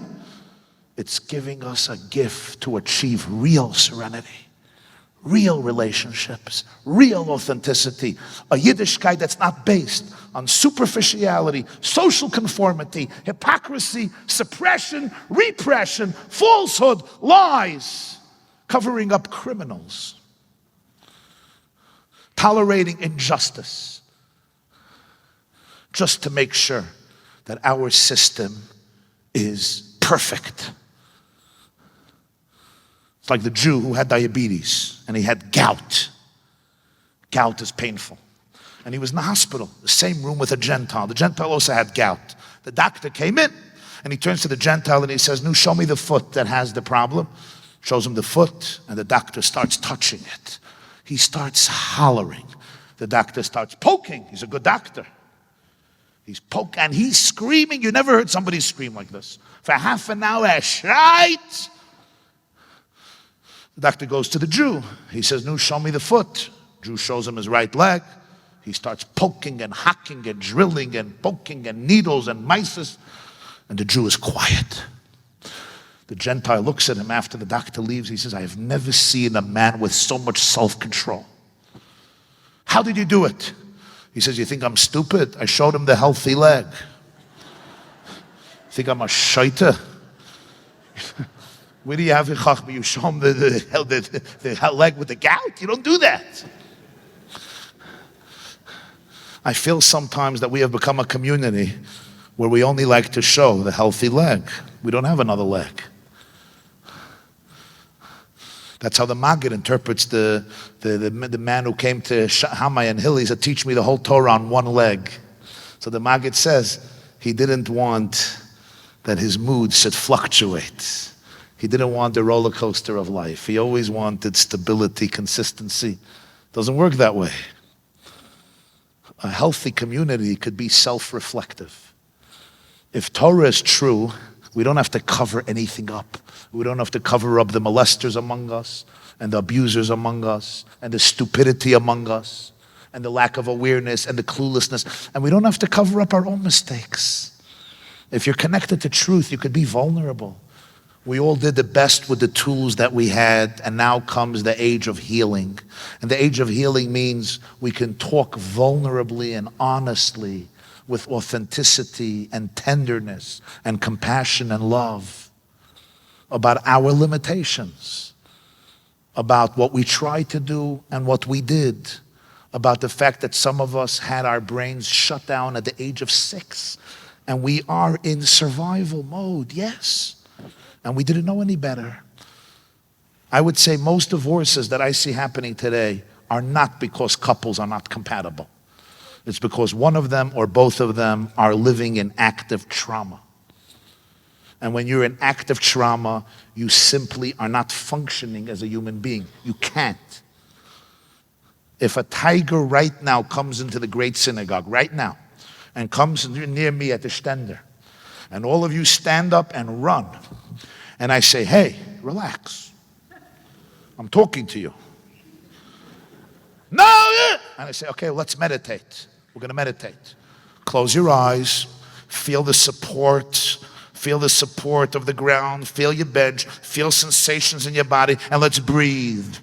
it's giving us a gift to achieve real serenity, real relationships, real authenticity, a Yiddishkeit that's not based on superficiality, social conformity, hypocrisy, suppression, repression, falsehood, lies, covering up criminals, tolerating injustice, just to make sure that our system is perfect. It's like the Jew who had diabetes and he had gout. Gout is painful. And he was in the hospital, the same room with a Gentile. The Gentile also had gout. The doctor came in and he turns to the Gentile and he says, "No, show me the foot that has the problem." Shows him the foot and the doctor starts touching it. He starts hollering. The doctor starts poking. He's a good doctor. He's poking and he's screaming. You never heard somebody scream like this. For half an hour, schreit. The doctor goes to the Jew. He says, "No, show me the foot." Jew shows him his right leg. He starts poking and hacking and drilling and poking and needles and mices. And the Jew is quiet. The Gentile looks at him after the doctor leaves. He says, "I have never seen a man with so much self-control. How did you do it?" He says, "You think I'm stupid? I showed him the healthy leg. Think I'm a shaita? Where do you have your chachma? You show him the leg with the gout? You don't do that." I feel sometimes that we have become a community where we only like to show the healthy leg. We don't have another leg. That's how the Maggid interprets the man who came to Shammai and Hill. He said, "Teach me the whole Torah on one leg." So the Maggid says he didn't want that his mood should fluctuate. He didn't want the roller coaster of life. He always wanted stability, consistency. Doesn't work that way. A healthy community could be self-reflective. If Torah is true, we don't have to cover anything up. We don't have to cover up the molesters among us and the abusers among us and the stupidity among us and the lack of awareness and the cluelessness. And we don't have to cover up our own mistakes. If you're connected to truth, you could be vulnerable. We all did the best with the tools that we had, and now comes the age of healing. And the age of healing means we can talk vulnerably and honestly with authenticity and tenderness and compassion and love about our limitations, about what we tried to do and what we did, about the fact that some of us had our brains shut down at the age of 6, and we are in survival mode, yes. And we didn't know any better. I would say most divorces that I see happening today are not because couples are not compatible. It's because one of them or both of them are living in active trauma. And when you're in active trauma, you simply are not functioning as a human being. You can't. If a tiger right now comes into the great synagogue, right now, and comes near me at the stender, and all of you stand up and run, and I say, hey, relax. I'm talking to you. No! And I say, okay, let's meditate. We're going to meditate. Close your eyes. Feel the support. Feel the support of the ground. Feel your bench. Feel sensations in your body. And let's breathe.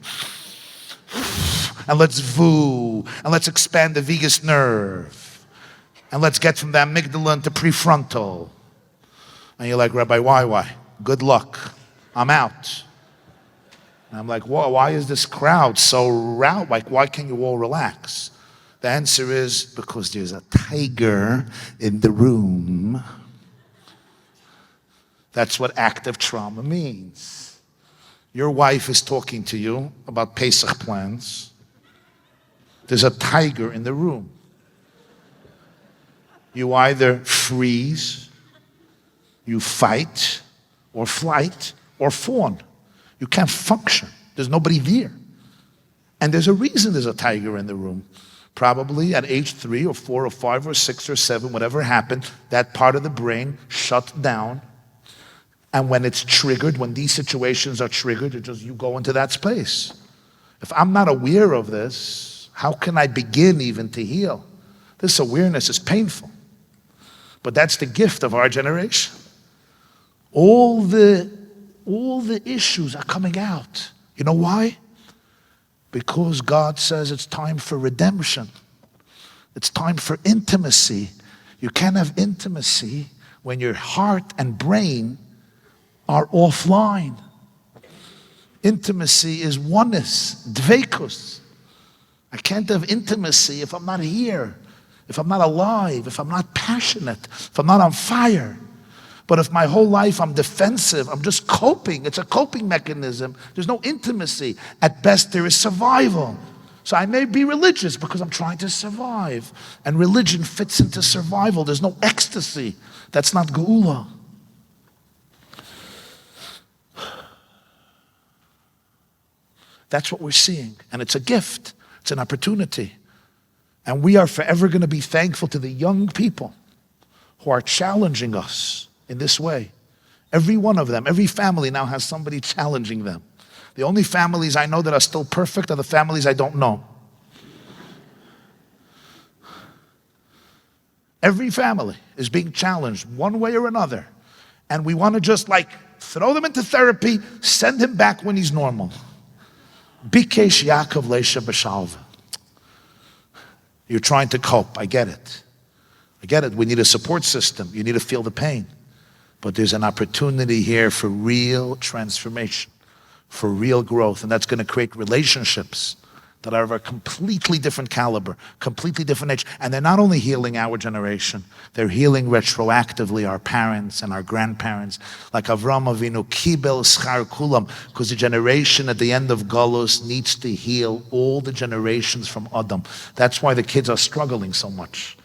And let's voo. And let's expand the vagus nerve. And let's get from the amygdala into prefrontal. And you're like, Rabbi, why? Good luck. I'm out. And I'm like, why is this crowd so rowdy? Like, why can't you all relax? The answer is because there's a tiger in the room. That's what active trauma means. Your wife is talking to you about Pesach plans. There's a tiger in the room. You either freeze, you fight, or flight, or fawn. You can't function. There's nobody there. And there's a reason there's a tiger in the room. Probably at age 3 or 4 or 5 or 6 or 7, whatever happened, that part of the brain shut down. And when it's triggered, when these situations are triggered, you go into that space. If I'm not aware of this, how can I begin even to heal? This awareness is painful. But that's the gift of our generation. All the issues are coming out. You know why? Because God says it's time for redemption. It's time for intimacy. You can't have intimacy when your heart and brain are offline. Intimacy is oneness, dveikus. I can't have intimacy if I'm not here, if I'm not alive, if I'm not passionate, if I'm not on fire. But if my whole life I'm defensive, I'm just coping, it's a coping mechanism, there's no intimacy. At best, there is survival. So I may be religious because I'm trying to survive. And religion fits into survival. There's no ecstasy. That's not geula. That's what we're seeing. And it's a gift. It's an opportunity. And we are forever going to be thankful to the young people who are challenging us in this way. Every one of them, every family now has somebody challenging them. The only families I know that are still perfect are the families I don't know. Every family is being challenged one way or another. And we want to just throw them into therapy, send him back when he's normal. Bikesh Yaakov Leisha B'Shalva. You're trying to cope. I get it. We need a support system. You need to feel the pain. But there's an opportunity here for real transformation, for real growth. And that's going to create relationships that are of a completely different caliber, completely different age. And they're not only healing our generation, they're healing retroactively our parents and our grandparents. Like Avram Avinu, Kibel Schar Kulam, because the generation at the end of Golus needs to heal all the generations from Adam. That's why the kids are struggling so much.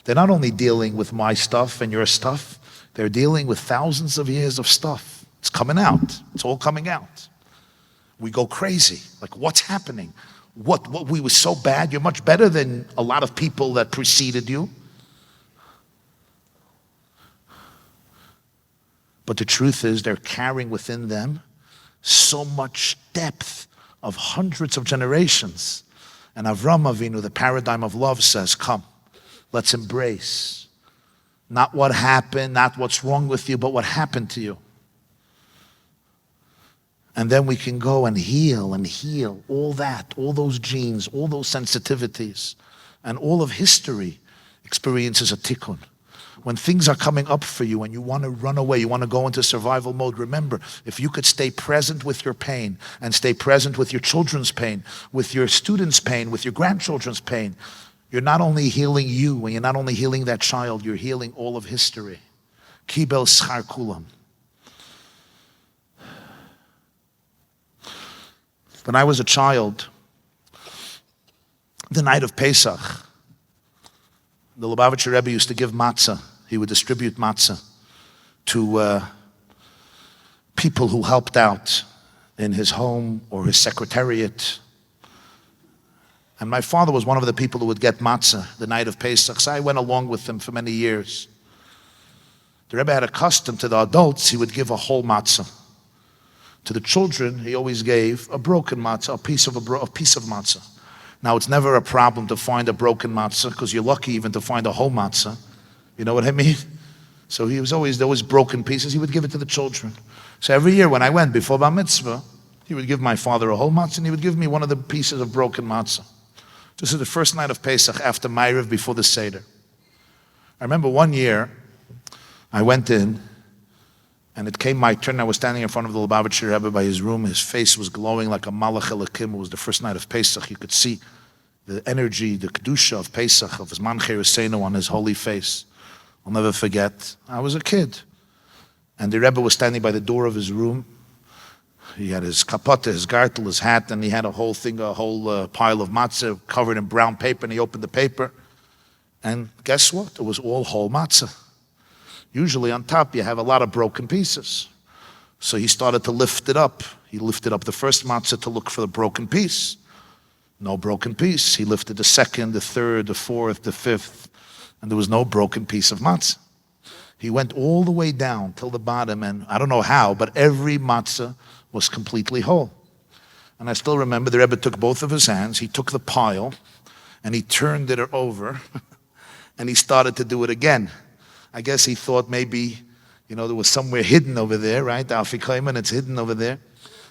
They're not only dealing with my stuff and your stuff, they're dealing with thousands of years of stuff. It's coming out. It's all coming out. We go crazy. Like, what's happening? What we were so bad? You're much better than a lot of people that preceded you. But the truth is, they're carrying within them so much depth of hundreds of generations. And Avram Avinu, the paradigm of love, says, come, let's embrace. Not what happened, not what's wrong with you, but what happened to you. And then we can go and heal all that, all those genes, all those sensitivities, and all of history experiences a tikkun. When things are coming up for you and you want to run away, you want to go into survival mode, remember, if you could stay present with your pain and stay present with your children's pain, with your students' pain, with your grandchildren's pain, you're not only healing you, and you're not only healing that child, you're healing all of history. Kibel Schar Kulam. When I was a child, the night of Pesach, the Lubavitcher Rebbe used to give matzah. He would distribute matzah to people who helped out in his home or his secretariat. And my father was one of the people who would get matzah the night of Pesach, so I went along with him for many years. The Rebbe had a custom to the adults, he would give a whole matzah. To the children, he always gave a broken matzah, a piece of matzah. Now, it's never a problem to find a broken matzah, because you're lucky even to find a whole matzah. You know what I mean? So there was broken pieces, he would give it to the children. So every year when I went before Bar Mitzvah, he would give my father a whole matzah, and he would give me one of the pieces of broken matzah. This is the first night of Pesach after Ma'ariv, before the Seder. I remember one year, I went in, and it came my turn. I was standing in front of the Lubavitcher Rebbe by his room. His face was glowing like a Malach Elokim. It was the first night of Pesach. You could see the energy, the Kedusha of Pesach, of his Manchei Raseinu on his holy face. I'll never forget. I was a kid. And the Rebbe was standing by the door of his room. He had his kapota, his gartel, his hat, and he had a whole pile of matzah covered in brown paper, and he opened the paper. And guess what? It was all whole matzah. Usually on top you have a lot of broken pieces. So he started to lift it up. He lifted up the first matzah to look for the broken piece. No broken piece. He lifted the second, the third, the fourth, the fifth, and there was no broken piece of matzah. He went all the way down till the bottom, and I don't know how, but every matzah was completely whole. And I still remember the Rebbe took both of his hands, he took the pile, and he turned it over, and he started to do it again. I guess he thought maybe, there was somewhere hidden over there, right? The Afikoyman, it's hidden over there.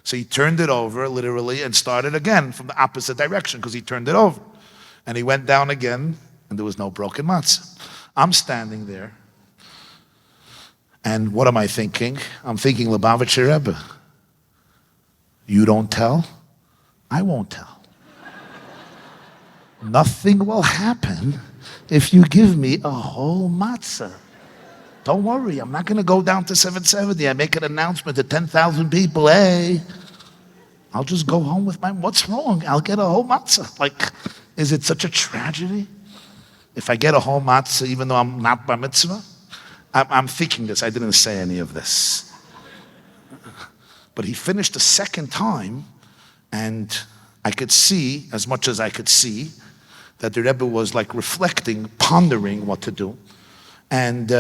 So he turned it over, literally, and started again from the opposite direction, because he turned it over. And he went down again, and there was no broken matzah. I'm standing there, and what am I thinking? I'm thinking, Lubavitcher Rebbe, you don't tell, I won't tell. Nothing will happen if you give me a whole matzah. Don't worry, I'm not going to go down to 770. I make an announcement to 10,000 people, hey, I'll just go home with what's wrong? I'll get a whole matzah. Like, is it such a tragedy if I get a whole matzah even though I'm not bar mitzvah? I'm thinking this, I didn't say any of this. But he finished the second time, and I could see, as much as I could see, that the Rebbe was like reflecting, pondering what to do. And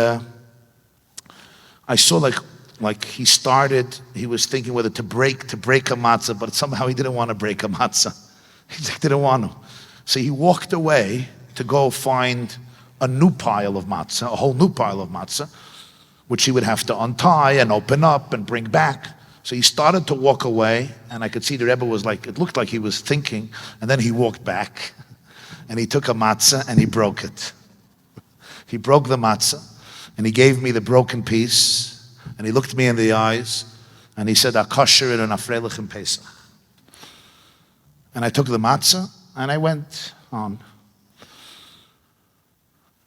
I saw like he was thinking whether to break a matzah, but somehow he didn't want to break a matzah. He didn't want to. So he walked away to go find a new pile of matzah, a whole new pile of matzah, which he would have to untie and open up and bring back. So he started to walk away, and I could see the Rebbe was like, it looked like he was thinking, and then he walked back, and he took a matzah and he broke it. He broke the matzah, and he gave me the broken piece, and he looked me in the eyes, and he said, Akasher and Afreilichem Pesach. And I took the matzah, and I went on.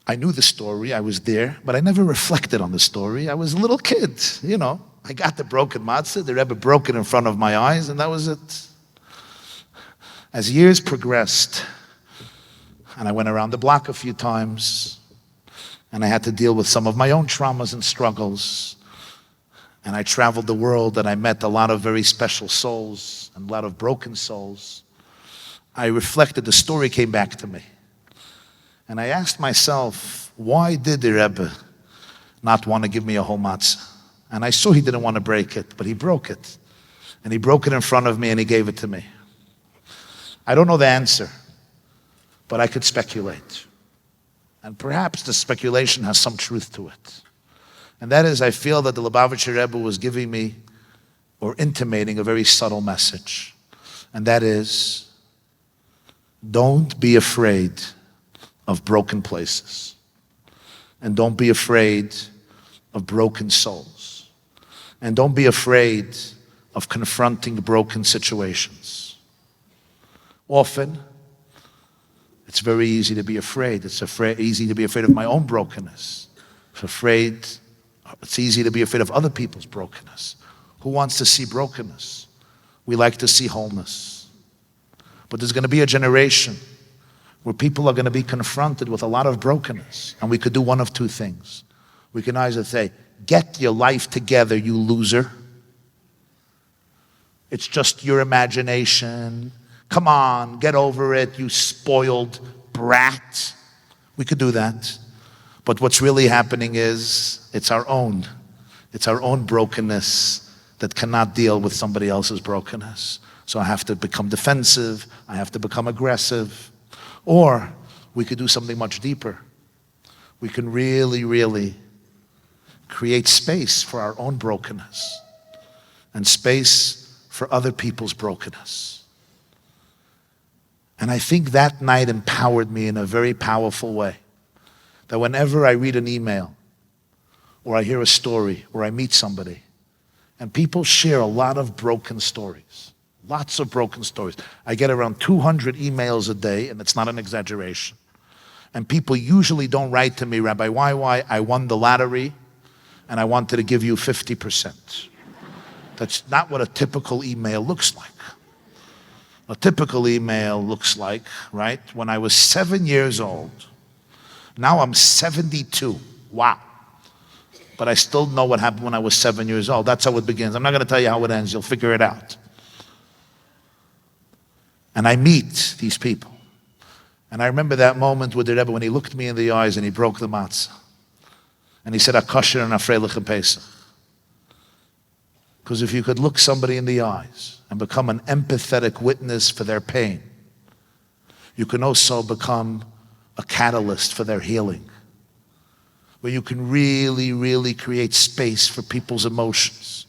I knew the story, I was there, but I never reflected on the story. I was a little kid, I got the broken matzah, the Rebbe broke it in front of my eyes, and that was it. As years progressed, and I went around the block a few times, and I had to deal with some of my own traumas and struggles, and I traveled the world, and I met a lot of very special souls, and a lot of broken souls. I reflected, the story came back to me. And I asked myself, why did the Rebbe not want to give me a whole matzah? And I saw he didn't want to break it, but he broke it. And he broke it in front of me and he gave it to me. I don't know the answer, but I could speculate. And perhaps the speculation has some truth to it. And that is, I feel that the Lubavitcher Rebbe was giving me, or intimating, a very subtle message. And that is, don't be afraid of broken places. And don't be afraid of broken souls. And don't be afraid of confronting broken situations. Often, it's very easy to be afraid. It's easy to be afraid of my own brokenness. It's easy to be afraid of other people's brokenness. Who wants to see brokenness? We like to see wholeness. But there's going to be a generation where people are going to be confronted with a lot of brokenness. And we could do one of two things. We can either say, get your life together, you loser. It's just your imagination. Come on, get over it, you spoiled brat. We could do that. But what's really happening is it's our own brokenness that cannot deal with somebody else's brokenness. So I have to become defensive, I have to become aggressive. Or we could do something much deeper. We can really, really create space for our own brokenness and space for other people's brokenness. And I think that night empowered me in a very powerful way. That whenever I read an email, or I hear a story, or I meet somebody, and people share a lot of broken stories, lots of broken stories. I get around 200 emails a day, and it's not an exaggeration. And people usually don't write to me, Rabbi, why, I won the lottery, and I wanted to give you 50%. That's not what a typical email looks like. A typical email looks like, right, when I was 7 years old. Now I'm 72. Wow. But I still know what happened when I was 7 years old. That's how it begins. I'm not going to tell you how it ends. You'll figure it out. And I meet these people. And I remember that moment with the Rebbe when he looked me in the eyes and he broke the matzah. And he said, Akasher and Afreilich and Pesach. Because if you could look somebody in the eyes and become an empathetic witness for their pain, you can also become a catalyst for their healing, where you can really, really create space for people's emotions.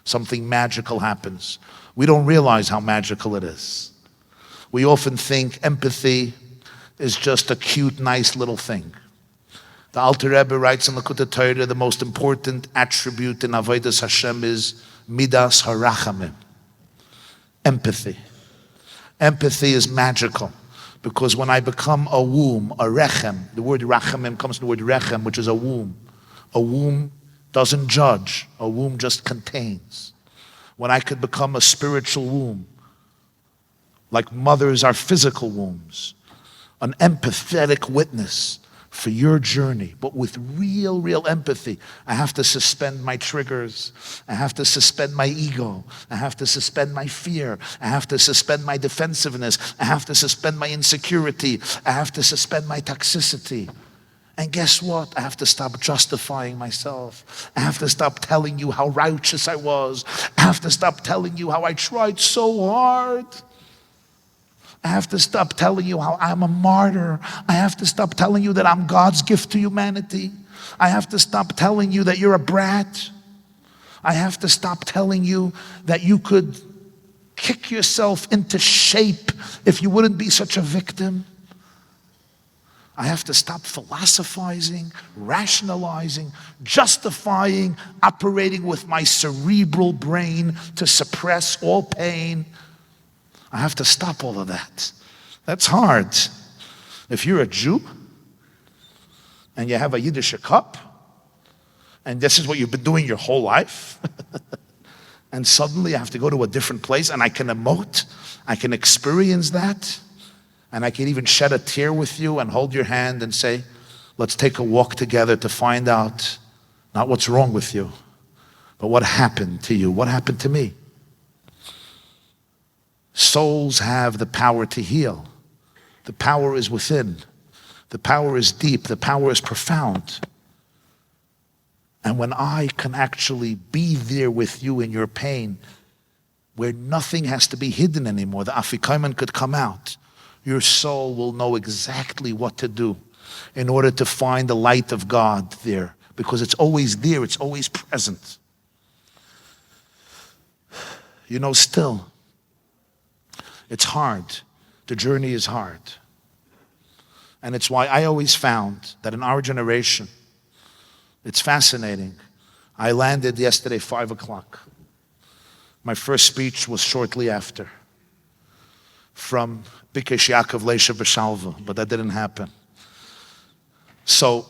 Something magical happens. We don't realize how magical it is. We often think empathy is just a cute, nice little thing. The Alter Rebbe writes in Likutei Torah, the most important attribute in Avodas Hashem is Midas Harachamim, empathy. Empathy is magical. Because when I become a womb, a rechem, the word rachamim comes from the word rechem, which is a womb. A womb doesn't judge. A womb just contains. When I could become a spiritual womb, like mothers are physical wombs, an empathetic witness for your journey, but with real empathy. I have to suspend my triggers. I have to suspend my ego. I have to suspend my fear. I have to suspend my defensiveness. I have to suspend my insecurity. I have to suspend my toxicity. And guess what? I have to stop justifying myself. I have to stop telling you how righteous I was. I have to stop telling you how I tried so hard. I have to stop telling you how I'm a martyr. I have to stop telling you that I'm God's gift to humanity. I have to stop telling you that you're a brat. I have to stop telling you that you could kick yourself into shape if you wouldn't be such a victim. I have to stop philosophizing, rationalizing, justifying, operating with my cerebral brain to suppress all pain. I have to stop all of that. That's hard. If you're a Jew and you have a Yiddish cup and this is what you've been doing your whole life and suddenly I have to go to a different place and I can emote, I can experience that, and I can even shed a tear with you and hold your hand and say, let's take a walk together to find out not what's wrong with you, but what happened to you, what happened to me. Souls have the power to heal. The power is within. The power is deep. The power is profound. And when I can actually be there with you in your pain, where nothing has to be hidden anymore, the afikomen could come out, your soul will know exactly what to do in order to find the light of God there, because it's always there, it's always present. You know, still, it's hard. The journey is hard. And it's why I always found that in our generation, it's fascinating. I landed yesterday 5 o'clock. My first speech was shortly after from Bikesh Yaakov Leisha B'Shalva, but that didn't happen. So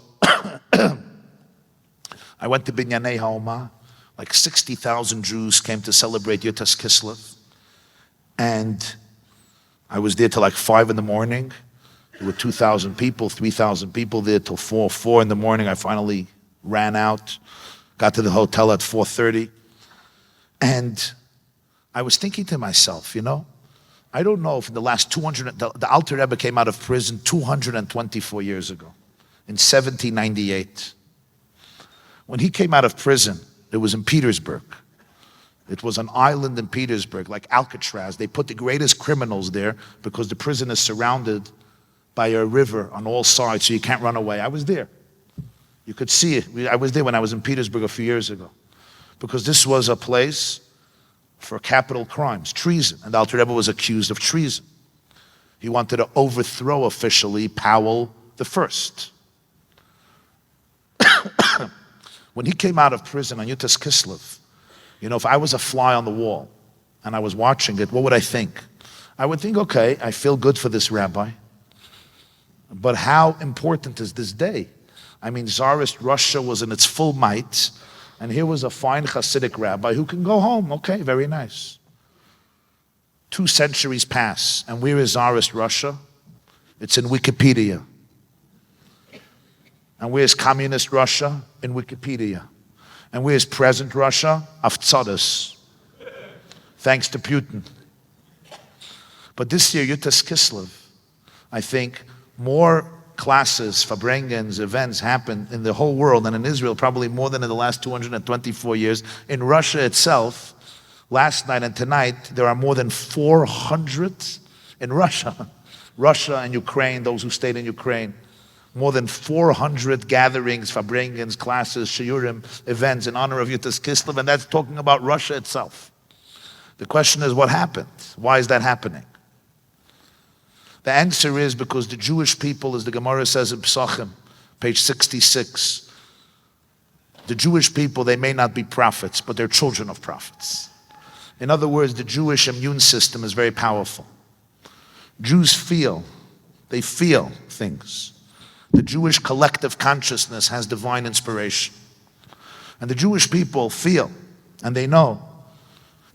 I went to Binyanei Ha'oma. Like 60,000 Jews came to celebrate Yutas Kislev. And I was there till like 5 in the morning. There were 2,000 people, 3,000 people there till 4 in the morning. I finally ran out, got to the hotel at 4:30. And I was thinking to myself, I don't know if in the last the Alter Rebbe came out of prison 224 years ago, in 1798. When he came out of prison, it was in Petersburg. It was an island in Petersburg, like Alcatraz. They put the greatest criminals there because the prison is surrounded by a river on all sides, so you can't run away. I was there. You could see it. I was there when I was in Petersburg a few years ago, because this was a place for capital crimes, treason, and the Alter Rebbe was accused of treason. He wanted to overthrow officially Powell the First. When he came out of prison on Yutas Kislev, if I was a fly on the wall and I was watching it, what would I think? I would think, okay, I feel good for this rabbi, but how important is this day? I mean, Tsarist Russia was in its full might, and here was a fine Hasidic rabbi who can go home. Okay, very nice. 2 centuries pass, and where is Tsarist Russia? It's in Wikipedia. And where's communist Russia? In Wikipedia. And where's present Russia? Avtsadas. Thanks to Putin. But this year, Yutas Kislev, I think more classes, Fabrengens, events happened in the whole world, and in Israel probably more than in the last 224 years. In Russia itself, last night and tonight, there are more than 400 in Russia. Russia and Ukraine, those who stayed in Ukraine. More than 400 gatherings, Fabrengens, classes, shiurim, events in honor of Yutas Kislev, and that's talking about Russia itself. The question is, what happened? Why is that happening? The answer is because the Jewish people, as the Gemara says in Pesachim, page 66, the Jewish people, they may not be prophets, but they're children of prophets. In other words, the Jewish immune system is very powerful. Jews feel things. The Jewish collective consciousness has divine inspiration. And the Jewish people feel, and they know,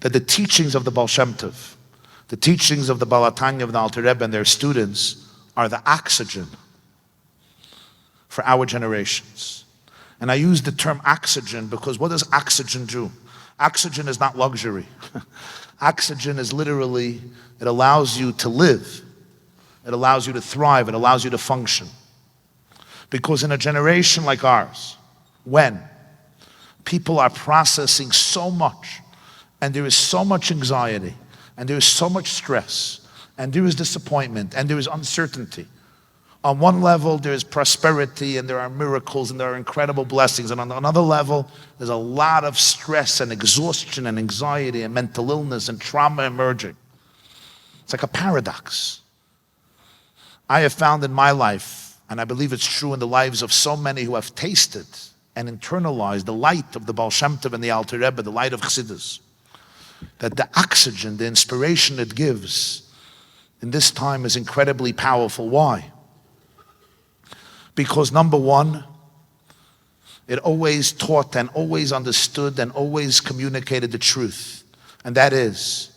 that the teachings of the Baal Shem Tov, the teachings of the Baal HaTanya of the Alter Rebbe and their students are the oxygen for our generations. And I use the term oxygen because what does oxygen do? Oxygen is not luxury. Oxygen is literally, it allows you to live. It allows you to thrive. It allows you to function. Because in a generation like ours, when people are processing so much, and there is so much anxiety, and there is so much stress, and there is disappointment, and there is uncertainty. On one level, there is prosperity, and there are miracles, and there are incredible blessings. And on another level, there's a lot of stress and exhaustion and anxiety and mental illness and trauma emerging. It's like a paradox. I have found in my life, and I believe it's true in the lives of so many who have tasted and internalized the light of the Baal Shem Tov and the Alter Rebbe, the light of Chassidus, that the oxygen, the inspiration it gives in this time is incredibly powerful. Why? Because number one, it always taught and always understood and always communicated the truth. And that is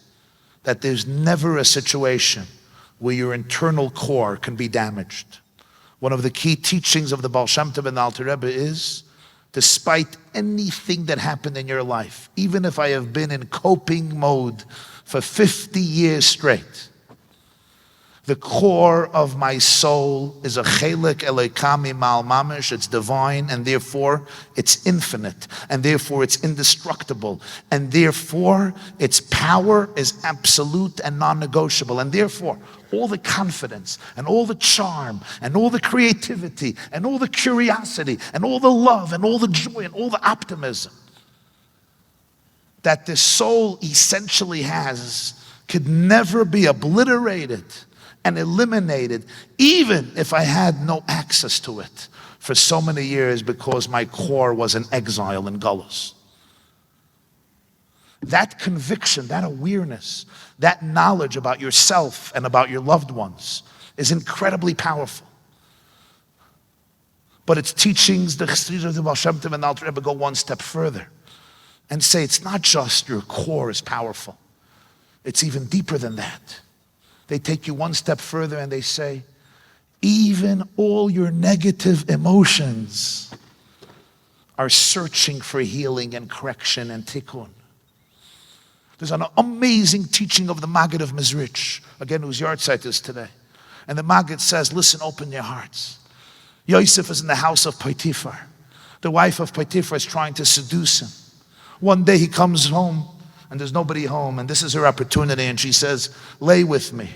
that there's never a situation where your internal core can be damaged. One of the key teachings of the Baal Shem Tov and the Alter Rebbe is, despite anything that happened in your life, even if I have been in coping mode for 50 years straight, the core of my soul is a chelik elekami mal mamish. It's divine, and therefore it's infinite, and therefore it's indestructible, and therefore its power is absolute and non-negotiable, and therefore all the confidence and all the charm and all the creativity and all the curiosity and all the love and all the joy and all the optimism that the soul essentially has could never be obliterated and eliminated, even if I had no access to it for so many years because my core was in exile in Gullus. That conviction, that awareness, that knowledge about yourself and about your loved ones is incredibly powerful. But its teachings, the Chassidus of the Baal Shem Tov and the Alter Rebbe, go one step further and say it's not just your core is powerful. It's even deeper than that. They take you one step further and they say, Even all your negative emotions are searching for healing and correction and tikkun. There's an amazing teaching of the Maggid of Mezrich, again, whose yahrzeit is today. And the Maggid says, listen, open your hearts. Yosef is in the house of Potiphar. The wife of Potiphar is trying to seduce him. One day he comes home and there's nobody home, and this is her opportunity, and she says, lay with me.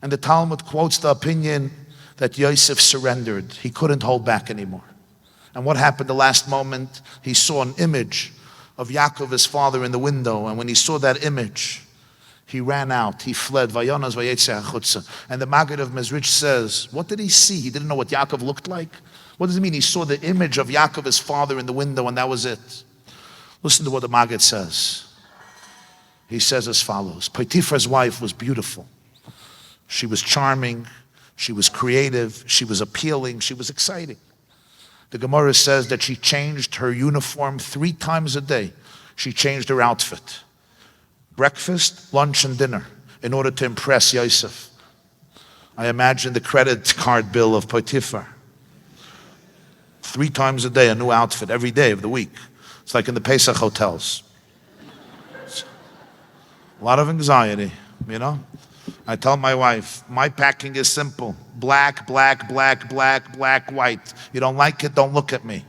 And the Talmud quotes the opinion that Yosef surrendered. He couldn't hold back anymore. And what happened the last moment? He saw an image of Yaakov, his father, in the window, and when he saw that image, he ran out, he fled. Vayonas vayetze hachutza. And the Maggid of Mezrich says, what did he see? He didn't know what Yaakov looked like. What does it mean? He saw the image of Yaakov, his father, in the window, and that was it. Listen to what the Maggid says. He says as follows: Potiphar's wife was beautiful. She was charming, she was creative, she was appealing, she was exciting. The Gemara says that she changed her uniform 3 times a day. She changed her outfit. Breakfast, lunch, and dinner, in order to impress Yosef. I imagine the credit card bill of Potiphar. 3 times a day, a new outfit, every day of the week. It's like in the Pesach hotels. It's a lot of anxiety, you know? I tell my wife, my packing is simple. Black, black, black, black, black, white. You don't like it, don't look at me.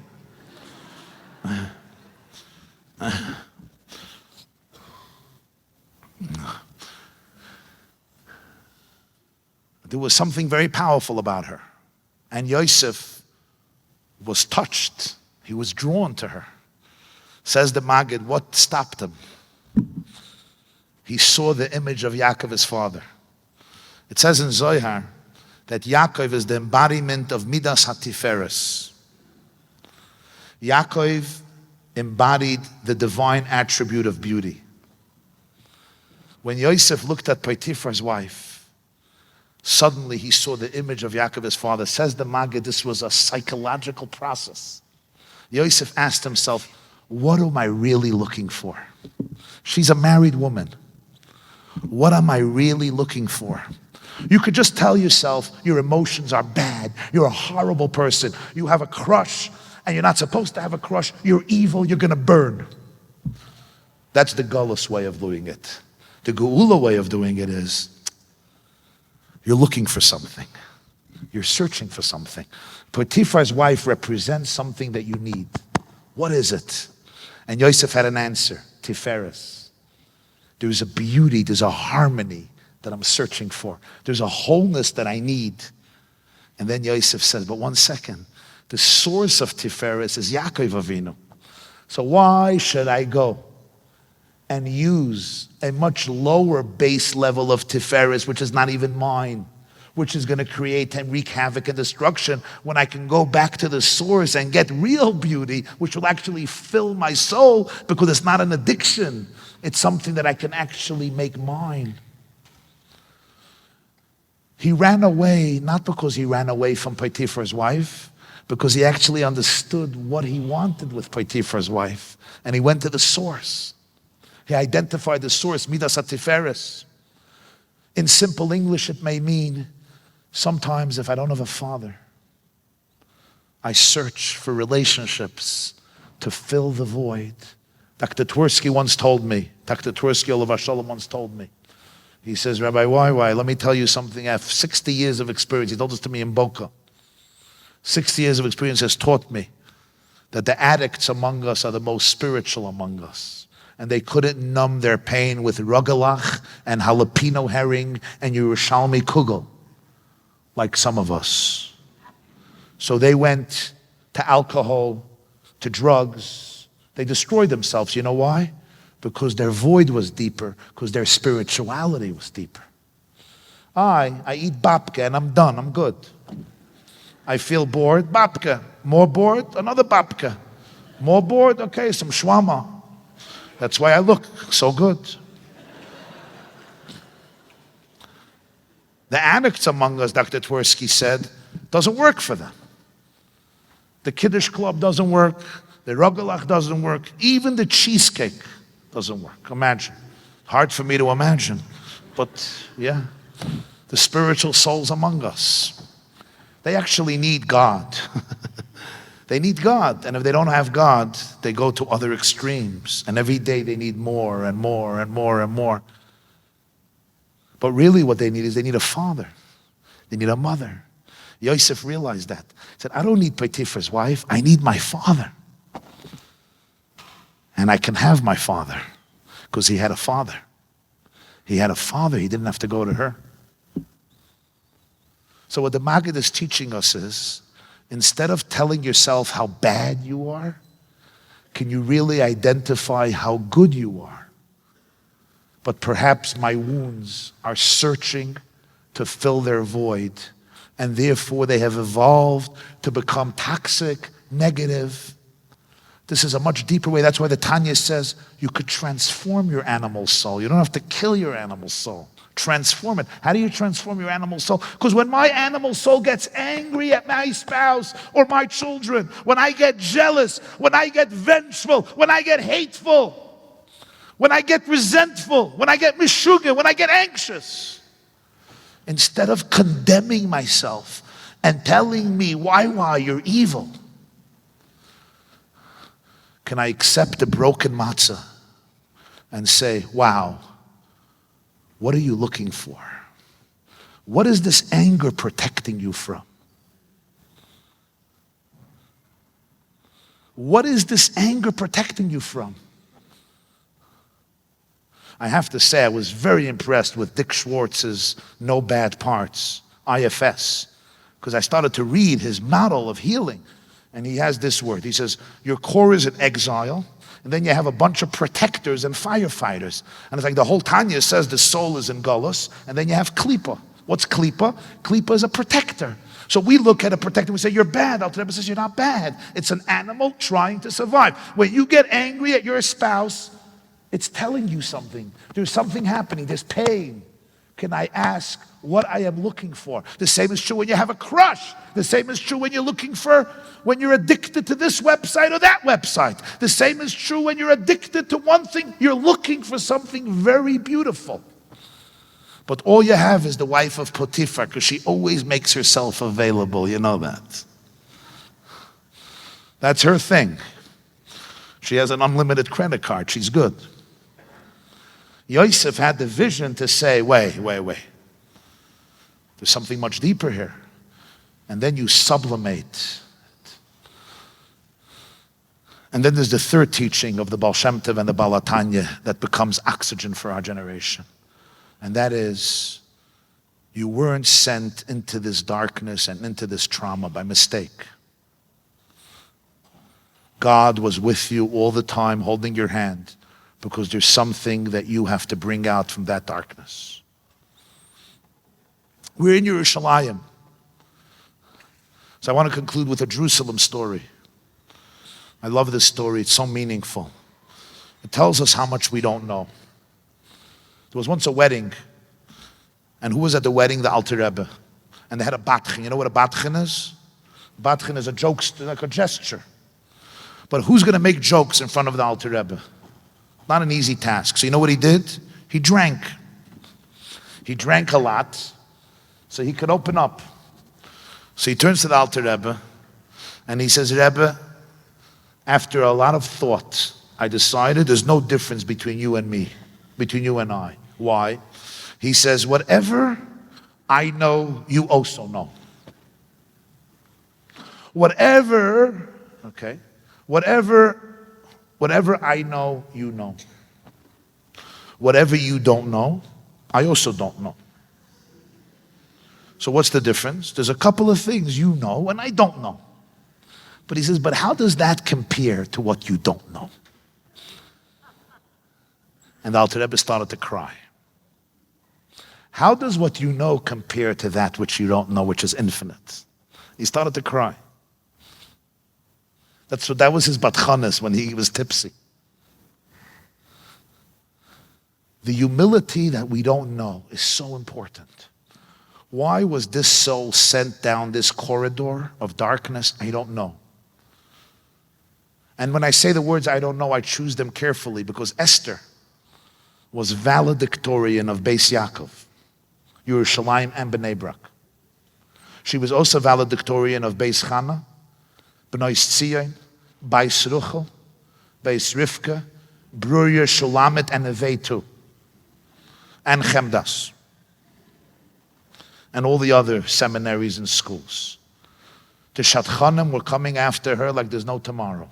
There was something very powerful about her. And Yosef was touched. He was drawn to her. Says the Maggid, what stopped him? He saw the image of Yaakov, his father. It says in Zohar that Yaakov is the embodiment of Midas HaTiferes. Yaakov embodied the divine attribute of beauty. When Yosef looked at Potiphar's wife, suddenly he saw the image of Yaakov, his father. Says the Maggid, this was a psychological process. Yosef asked himself, what am I really looking for? She's a married woman. What am I really looking for? You could just tell yourself your emotions are bad. You're a horrible person. You have a crush, and you're not supposed to have a crush. You're evil. You're going to burn. That's the Gullus way of doing it. The Geula way of doing it is you're looking for something. You're searching for something. Potiphar's wife represents something that you need. What is it? And Yosef had an answer. Tiferes. There's a beauty, there's a harmony that I'm searching for. There's a wholeness that I need. And then Yosef says, but one second. The source of Tiferes is Yaakov Avinu. So why should I go and use a much lower base level of Tiferes, which is not even mine, which is going to create and wreak havoc and destruction, when I can go back to the source and get real beauty, which will actually fill my soul, because it's not an addiction. It's something that I can actually make mine. He ran away, not because he ran away from Potiphar's wife, because he actually understood what he wanted with Potiphar's wife. And he went to the source. He identified the source, Midas HaTiferes. In simple English, it may mean, sometimes if I don't have a father, I search for relationships to fill the void. Dr. Twersky once told me, Dr. Twersky Olav Shalom once told me, he says, Rabbi, why? Let me tell you something. I have 60 years of experience. He told this to me in Boca. 60 years of experience has taught me that the addicts among us are the most spiritual among us. And they couldn't numb their pain with rugelach and jalapeno herring and Yerushalmi kugel, like some of us. So they went to alcohol, to drugs. They destroyed themselves. You know why? Because their void was deeper, because their spirituality was deeper. I eat babka and I'm done, I'm good. I feel bored, babka. More bored, another babka. More bored, okay, some shwama. That's why I look so good. The addicts among us, Dr. Twersky said, doesn't work for them. The Kiddush Club doesn't work. The Rogelach doesn't work. Even the cheesecake doesn't work. Imagine. Hard for me to imagine. But yeah, the spiritual souls among us. They actually need God. They need God. And if they don't have God, they go to other extremes. And every day they need more and more and more and more. But really what they need is they need a father. They need a mother. Yosef realized that. He said, I don't need Potiphar's wife. I need my father. And I can have my father because he had a father. He had a father. He didn't have to go to her. So what the Maggid is teaching us is, instead of telling yourself how bad you are, can you really identify how good you are? But perhaps my wounds are searching to fill their void, and therefore they have evolved to become toxic, negative. This is a much deeper way. That's why the Tanya says you could transform your animal soul. You don't have to kill your animal soul. Transform it. How do you transform your animal soul? Because when my animal soul gets angry at my spouse or my children, when I get jealous, when I get vengeful, when I get hateful, when I get resentful, when I get mishuga, when I get anxious, instead of condemning myself and telling me, why, you're evil, can I accept a broken matzah and say, wow, what are you looking for? What is this anger protecting you from? What is this anger protecting you from? I have to say, I was very impressed with Dick Schwartz's No Bad Parts, IFS, because I started to read his model of healing. And he has this word. He says, your core is in exile, and then you have a bunch of protectors and firefighters. And it's like the whole Tanya says the soul is in Golus, and then you have Klipa. What's Klipa? Klipa is a protector. So we look at a protector and we say, you're bad. Alter Rebbe says, you're not bad. It's an animal trying to survive. When you get angry at your spouse, it's telling you something. There's something happening. There's pain. Can I ask what I am looking for? The same is true when you have a crush. The same is true when you're when you're addicted to this website or that website. The same is true when you're addicted to one thing. You're looking for something very beautiful. But all you have is the wife of Potiphar, because she always makes herself available. You know that. That's her thing. She has an unlimited credit card. She's good. Yosef had the vision to say, wait. There's something much deeper here. And then you sublimate. And then there's the third teaching of the Baal Shem Tov and the Baal HaTanya that becomes oxygen for our generation. And that is, you weren't sent into this darkness and into this trauma by mistake. God was with you all the time, holding your hand, because there's something that you have to bring out from that darkness. We're in Yerushalayim. So I want to conclude with a Jerusalem story. I love this story. It's so meaningful. It tells us how much we don't know. There was once a wedding. And who was at the wedding? The Alter Rebbe. And they had a batchen. You know what a batchen is? Batchen is a joke, like a gesture. But who's going to make jokes in front of the Alter Rebbe? Not an easy task. So you know what he did? He drank. He drank a lot so he could open up. So he turns to the Alter Rebbe and he says, Rebbe, after a lot of thought, I decided there's no difference between you and me, between you and I. Why? He says, whatever I know, you also know. Whatever I know, you know. Whatever you don't know, I also don't know. So what's the difference? There's a couple of things you know and I don't know. But he says, but how does that compare to what you don't know? And the Alter Rebbe started to cry. How does what you know compare to that which you don't know, which is infinite? He started to cry. That was his batchanes when he was tipsy. The humility that we don't know is so important. Why was this soul sent down this corridor of darkness? I don't know. And when I say the words I don't know, I choose them carefully because Esther was valedictorian of Beis Yaakov, Yerushalayim and Bnei Brak. She was also valedictorian of Beis Chana, B'nai Tzion, Beis Ruchel, Beis Rivka, Bruria, Shulamit, and Nevetu, and Chemdas, and all the other seminaries and schools. The Shadchanim were coming after her like there's no tomorrow.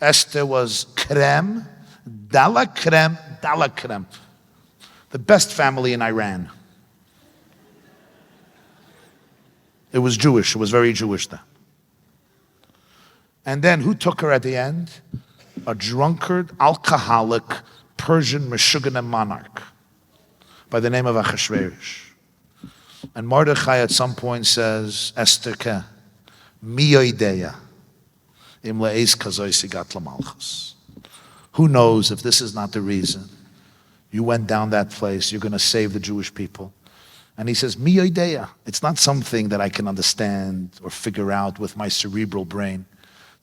Esther was creme, dala creme, dala creme. The best family in Iran. It was Jewish. It was very Jewish then. And then who took her at the end? A drunkard, alcoholic, Persian Meshuggah monarch by the name of Achashverosh. And Mordechai at some point says, Esther ke, mi yodeya, im le'ez kazoi sigat lamalchus. Who knows if this is not the reason you went down that place, you're going to save the Jewish people. And he says, mi yodeya. It's not something that I can understand or figure out with my cerebral brain.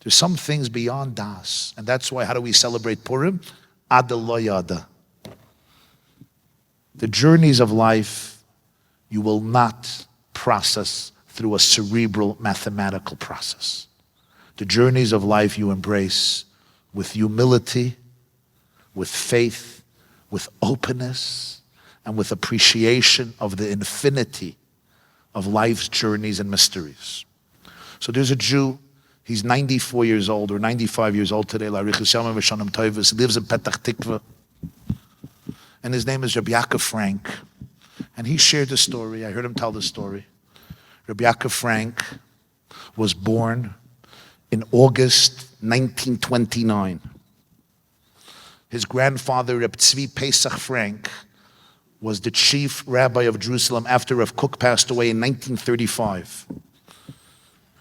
There's some things beyond das. And that's why, how do we celebrate Purim? Ada lo yada. The journeys of life, you will not process through a cerebral mathematical process. The journeys of life you embrace with humility, with faith, with openness, and with appreciation of the infinity of life's journeys and mysteries. So there's a Jew, he's 94 years old or 95 years old today, he lives in Petach Tikva, and his name is Rabbi Yaakov Frank. And he shared the story, I heard him tell the story. Rabbi Yaakov Frank was born in August 1929. His grandfather, Reb Tzvi Pesach Frank, was the chief rabbi of Jerusalem after Rav Kook passed away in 1935.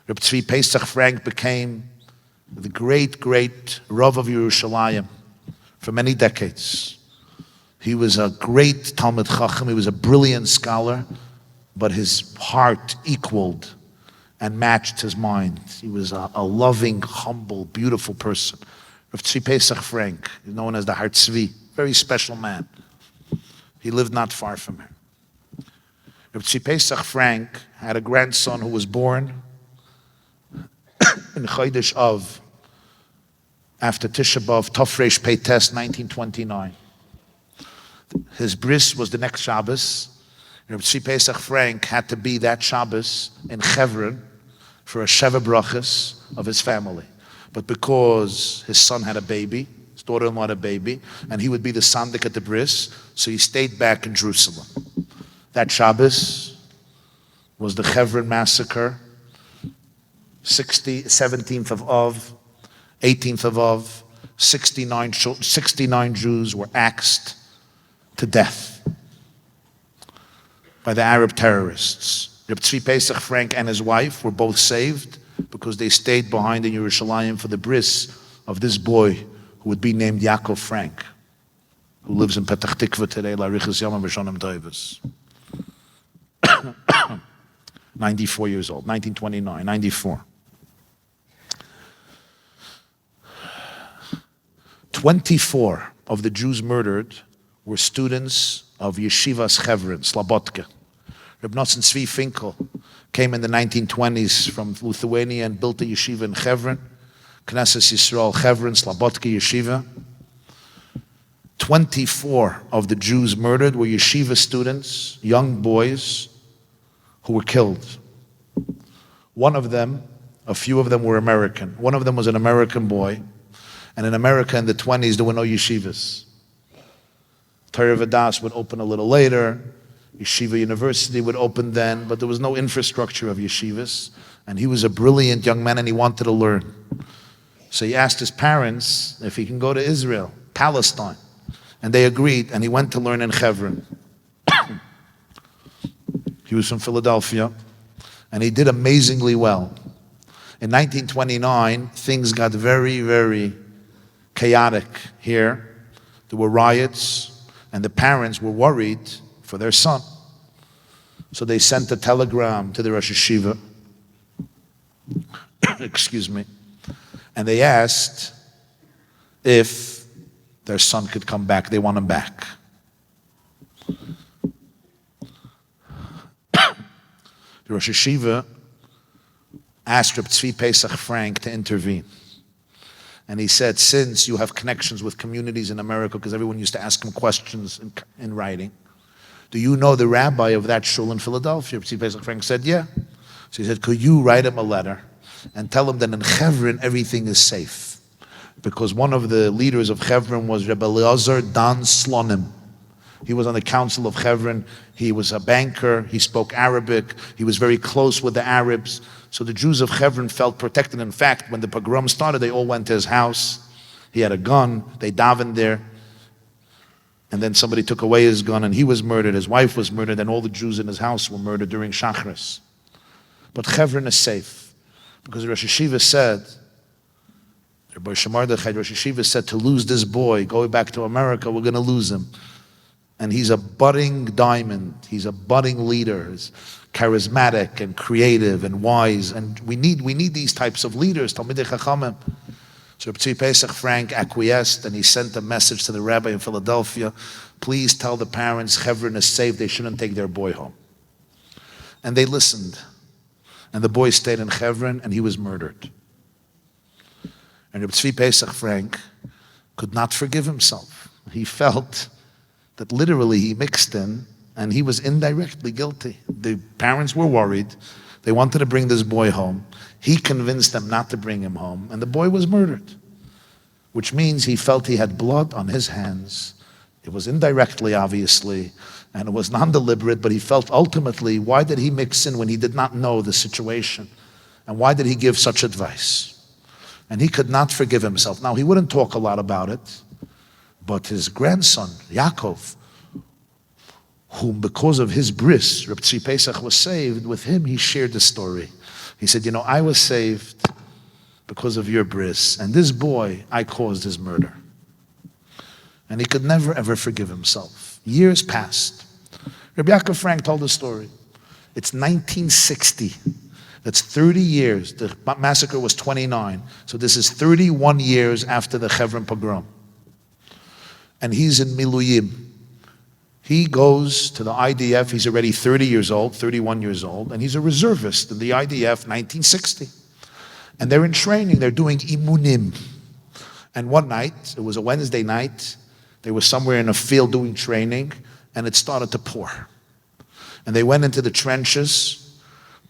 Reb Tzvi Pesach Frank became the great, great Rav of Yerushalayim for many decades. He was a great Talmid Chacham, he was a brilliant scholar, but his heart equaled and matched his mind. He was a loving, humble, beautiful person. Rav Tzvi Pesach Frank, known as the Har Tzvi, very special man. He lived not far from here. Rav Tzvi Pesach Frank had a grandson who was born in Chodesh Av, after Tisha B'Av, Tofresh Peites, 1929. His bris was the next Shabbos. Rav Tzvi Pesach Frank had to be that Shabbos in Chevron for a Sheva Brachas of his family. But because his son had a baby, his daughter-in-law had a baby, and he would be the sandik at the bris, so he stayed back in Jerusalem. That Shabbos was the Chevron massacre, 17th of Av, 18th of Av, 69 Jews were axed to death by the Arab terrorists. Reb Tzvi Pesach Frank and his wife were both saved because they stayed behind in Yerushalayim for the bris of this boy who would be named Yaakov Frank, who lives in Petach Tikva today, Larichas Yomam V'Shonim Tovos. 94 years old, 1929, 94. 24 of the Jews murdered were students of Yeshivas Chevron, Slabodka. Reb Nosson Tzvi Finkel came in the 1920s from Lithuania and built a yeshiva in Chevron, Knesset Yisrael Chevron, Slabodka Yeshiva. 24 of the Jews murdered were yeshiva students, young boys, who were killed. One of them, a few of them were American. One of them was an American boy, and in America in the 20s there were no yeshivas. Torah Vadas would open a little later, Yeshiva University would open then, but there was no infrastructure of yeshivas. And he was a brilliant young man and he wanted to learn. So he asked his parents if he can go to Israel, Palestine. And they agreed, and he went to learn in Chevron. He was from Philadelphia, and he did amazingly well. In 1929, things got very, very chaotic here. There were riots, and the parents were worried for their son. So they sent a telegram to the Rosh Yeshiva, excuse me, and they asked if their son could come back. They want him back. The Rosh Yeshiva asked Reb Tzvi Pesach Frank to intervene. And he said, since you have connections with communities in America, because everyone used to ask him questions in writing, do you know the rabbi of that shul in Philadelphia? Reb Tzvi Pesach Frank said, yeah. So he said, could you write him a letter and tell him that in Chevron everything is safe? Because one of the leaders of Chevron was Rebbe Eliezer Dan Slonim. He was on the council of Chevron. He was a banker. He spoke Arabic. He was very close with the Arabs. So the Jews of Chevron felt protected. In fact, when the pogrom started, they all went to his house. He had a gun. They davened there. And then somebody took away his gun and he was murdered. His wife was murdered and all the Jews in his house were murdered during Shachris. But Chevron is safe. Because the Rosh Yeshiva said, Rabbi Shemardachai, Rosh Yeshiva said, to lose this boy, going back to America, we're going to lose him. And he's a budding diamond. He's a budding leader. He's charismatic and creative and wise. And we need these types of leaders. Talmidei Chachamim. So Reb Tzvi Pesach Frank acquiesced and he sent a message to the rabbi in Philadelphia. Please tell the parents Chevron is safe. They shouldn't take their boy home. And they listened. And the boy stayed in Chevron and he was murdered. And Reb Tzvi Pesach Frank could not forgive himself. He felt that literally he mixed in and he was indirectly guilty. The parents were worried. They wanted to bring this boy home. He convinced them not to bring him home and the boy was murdered, which means he felt he had blood on his hands. It was indirectly, obviously, and it was non-deliberate, but he felt ultimately, why did he mix in when he did not know the situation? And why did he give such advice? And he could not forgive himself. Now, he wouldn't talk a lot about it, but his grandson, Yaakov, whom because of his bris, Reb Tzvi Pesach was saved, with him he shared the story. He said, I was saved because of your bris, and this boy, I caused his murder. And he could never ever forgive himself. Years passed. Rabbi Yaakov Frank told the story. It's 1960. That's 30 years. The massacre was 29. So this is 31 years after the Chevron pogrom. And he's in Miluyim. He goes to the IDF. He's already 30 years old, 31 years old, and he's a reservist in the IDF, 1960. And they're in training. They're doing imunim. And one night, it was a Wednesday night, they were somewhere in a field doing training, and it started to pour. And they went into the trenches,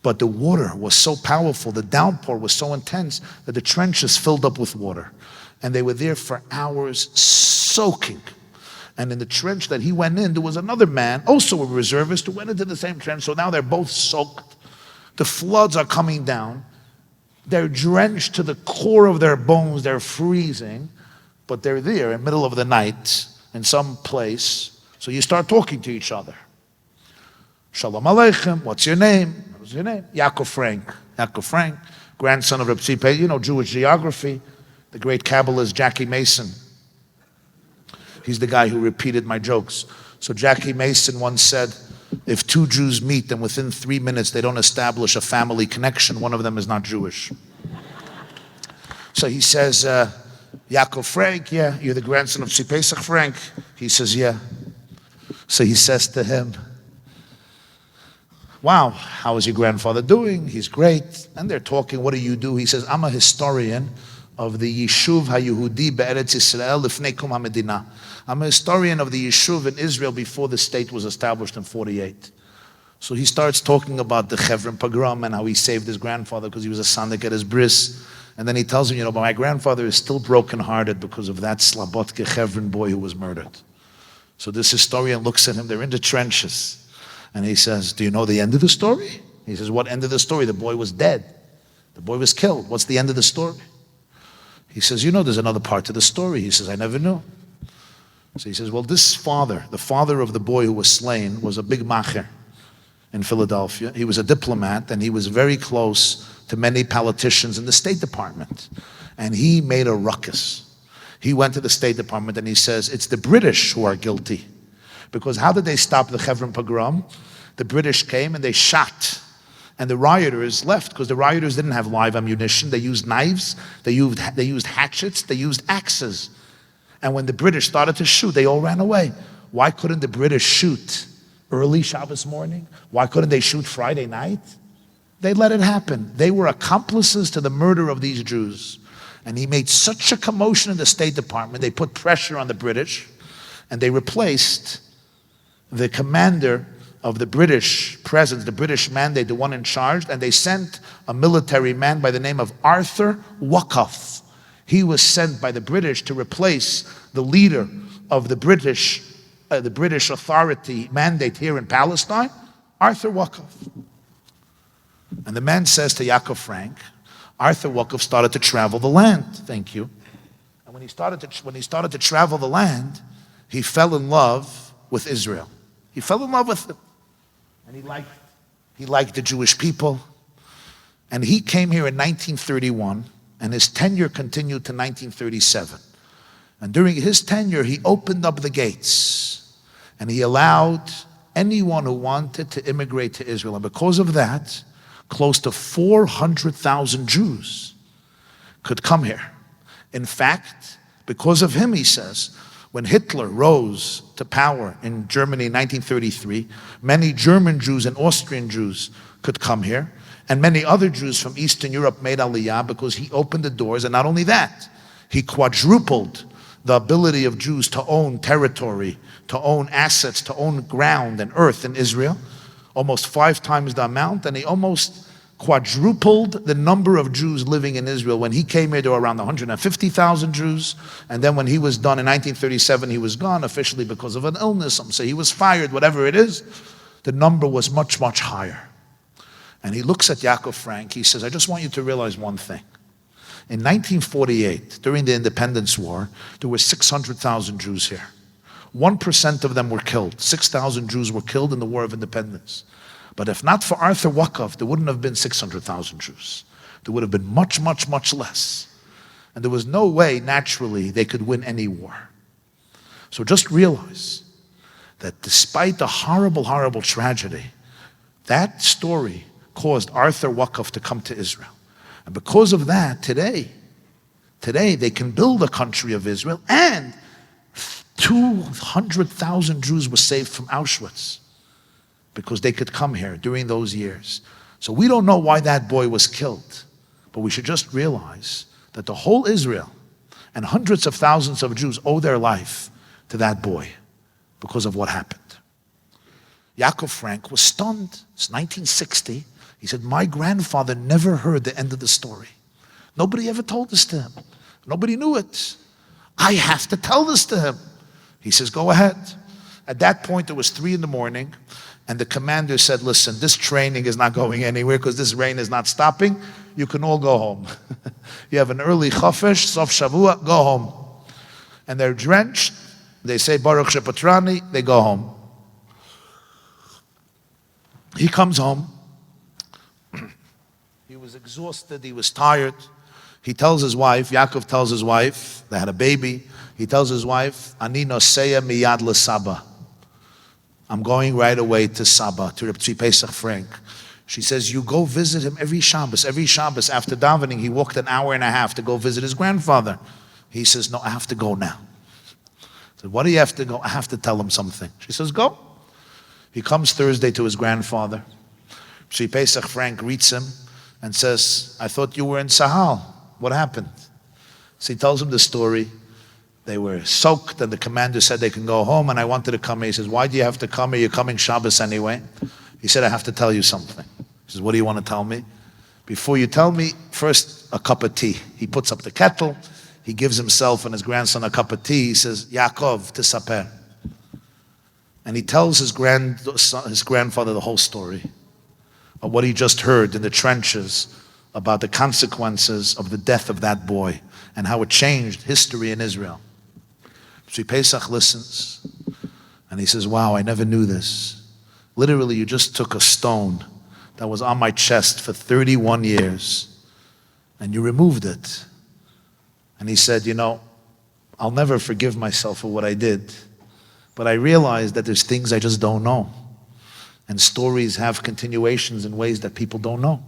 but the water was so powerful, the downpour was so intense, that the trenches filled up with water. And they were there for hours soaking. And in the trench that he went in, there was another man, also a reservist, who went into the same trench. So now they're both soaked. The floods are coming down. They're drenched to the core of their bones. They're freezing. But they're there in the middle of the night in some place. So you start talking to each other. Shalom Aleichem. What's your name? What's your name? Yaakov Frank. Yaakov Frank, grandson of Reb Tzvi Pesach, Jewish geography. The great Kabbalist Jackie Mason. He's the guy who repeated my jokes. So Jackie Mason once said, if two Jews meet and within 3 minutes they don't establish a family connection, one of them is not Jewish. So he says, Yaakov Frank, yeah, you're the grandson of Tzvi Pesach Frank? He says, yeah. So he says to him, wow, how is your grandfather doing? He's great. And they're talking, what do you do? He says, I'm a historian of the Yishuv HaYehudi Be'eretz Yisrael Lifnei Kum HaMedina. I'm a historian of the Yishuv in Israel before the state was established in 48. So he starts talking about the Chevron pogrom and how he saved his grandfather because he was a sandik at his bris. And then he tells him, but my grandfather is still brokenhearted because of that Slabotke Chevron boy who was murdered. So this historian looks at him, they're in the trenches. And he says, do you know the end of the story? He says, what end of the story? The boy was dead. The boy was killed. What's the end of the story? He says, there's another part to the story. He says, I never knew. So he says, well, this father, the father of the boy who was slain, was a big macher in Philadelphia. He was a diplomat, and he was very close to many politicians in the State Department. And he made a ruckus. He went to the State Department and he says, it's the British who are guilty. Because how did they stop the Chevron pogrom? The British came and they shot. And the rioters left because the rioters didn't have live ammunition. They used knives, they used hatchets, they used axes. And when the British started to shoot, they all ran away. Why couldn't the British shoot early Shabbos morning? Why couldn't they shoot Friday night? They let it happen. They were accomplices to the murder of these Jews. And he made such a commotion in the State Department, they put pressure on the British, and they replaced the commander of the British presence, the British mandate, the one in charge, and they sent a military man by the name of Arthur Wakaf. He was sent by the British to replace the leader of the British authority mandate here in Palestine, Arthur Wakaf. And the man says to Yaakov Frank, Arthur Wakaf started to travel the land. Thank you. And when he started to travel the land, he fell in love with Israel. He fell in love with them. And he liked the Jewish people. And he came here in 1931, and his tenure continued to 1937. And during his tenure, he opened up the gates, and he allowed anyone who wanted to immigrate to Israel. And because of that, close to 400,000 Jews could come here. In fact, because of him, he says, when Hitler rose to power in Germany in 1933, many German Jews and Austrian Jews could come here, and many other Jews from Eastern Europe made Aliyah because he opened the doors. And not only that, he quadrupled the ability of Jews to own territory, to own assets, to own ground and earth in Israel, almost 5 times the amount, and he almost quadrupled the number of Jews living in Israel. When he came here, there were around 150,000 Jews, and then when he was done in 1937, he was gone officially because of an illness. Some say he was fired, whatever it is. The number was much, much higher. And he looks at Yaakov Frank, he says, I just want you to realize one thing. In 1948, during the Independence War, there were 600,000 Jews here. 1% of them were killed. 6,000 Jews were killed in the War of Independence. But if not for Arthur Wakaf, there wouldn't have been 600,000 Jews. There would have been much, much, much less. And there was no way, naturally, they could win any war. So just realize that despite the horrible, horrible tragedy, that story caused Arthur Wakaf to come to Israel. And because of that, today they can build a country of Israel, and 200,000 Jews were saved from Auschwitz because they could come here during those years. So we don't know why that boy was killed, but we should just realize that the whole Israel and hundreds of thousands of Jews owe their life to that boy because of what happened. Yaakov Frank was stunned. It's 1960. He said, my grandfather never heard the end of the story. Nobody ever told this to him. Nobody knew it. I have to tell this to him. He says, go ahead. At that point, it was 3 a.m, and the commander said, listen, this training is not going anywhere because this rain is not stopping. You can all go home. You have an early chafesh, sof shavua, go home. And they're drenched. They say, Baruch Shepatrani, they go home. He comes home. He was exhausted. He was tired. He tells his wife, Yaakov tells his wife, they had a baby. He tells his wife, Ani noseya miyad l'Saba. I'm going right away to Saba, to Reb Tzvi Pesach Frank. She says, you go visit him every Shabbos. Every Shabbos after davening, he walked an hour and a half to go visit his grandfather. He says, no, I have to go now. I said, what do you have to go? I have to tell him something. She says, go. He comes Thursday to his grandfather. Tzvi Pesach Frank greets him and says, I thought you were in Sahal. What happened? So he tells him the story. They were soaked, and the commander said they can go home, and I wanted to come here. He says, why do you have to come here? You're coming Shabbos anyway. He said, I have to tell you something. He says, what do you want to tell me? Before you tell me, first a cup of tea. He puts up the kettle. He gives himself and his grandson a cup of tea. He says, Yaakov, tisaper. And he tells his grandfather the whole story of what he just heard in the trenches about the consequences of the death of that boy and how it changed history in Israel. Tzvi Pesach listens, and he says, wow, I never knew this. Literally, you just took a stone that was on my chest for 31 years, and you removed it. And he said, I'll never forgive myself for what I did, but I realized that there's things I just don't know. And stories have continuations in ways that people don't know.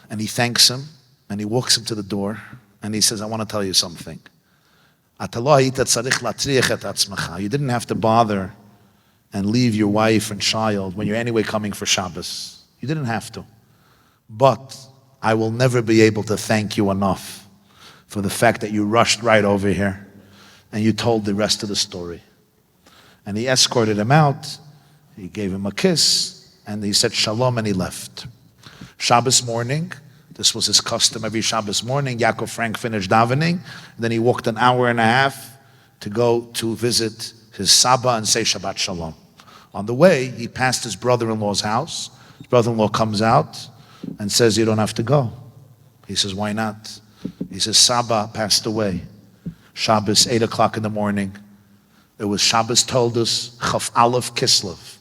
And he thanks him, and he walks him to the door, and he says, I want to tell you something. You didn't have to bother and leave your wife and child when you're anyway coming for Shabbos. You didn't have to. But I will never be able to thank you enough for the fact that you rushed right over here and you told the rest of the story. And he escorted him out, he gave him a kiss, and he said shalom, and he left. Shabbos morning, this was his custom every Shabbos morning, Yaakov Frank finished davening, and then he walked an hour and a half to go to visit his Saba and say Shabbat Shalom. On the way, he passed his brother-in-law's house. His brother-in-law comes out and says, you don't have to go. He says, why not? He says, Saba passed away. Shabbos, 8 o'clock in the morning. It was Shabbos told us, Chaf Aleph Kislev.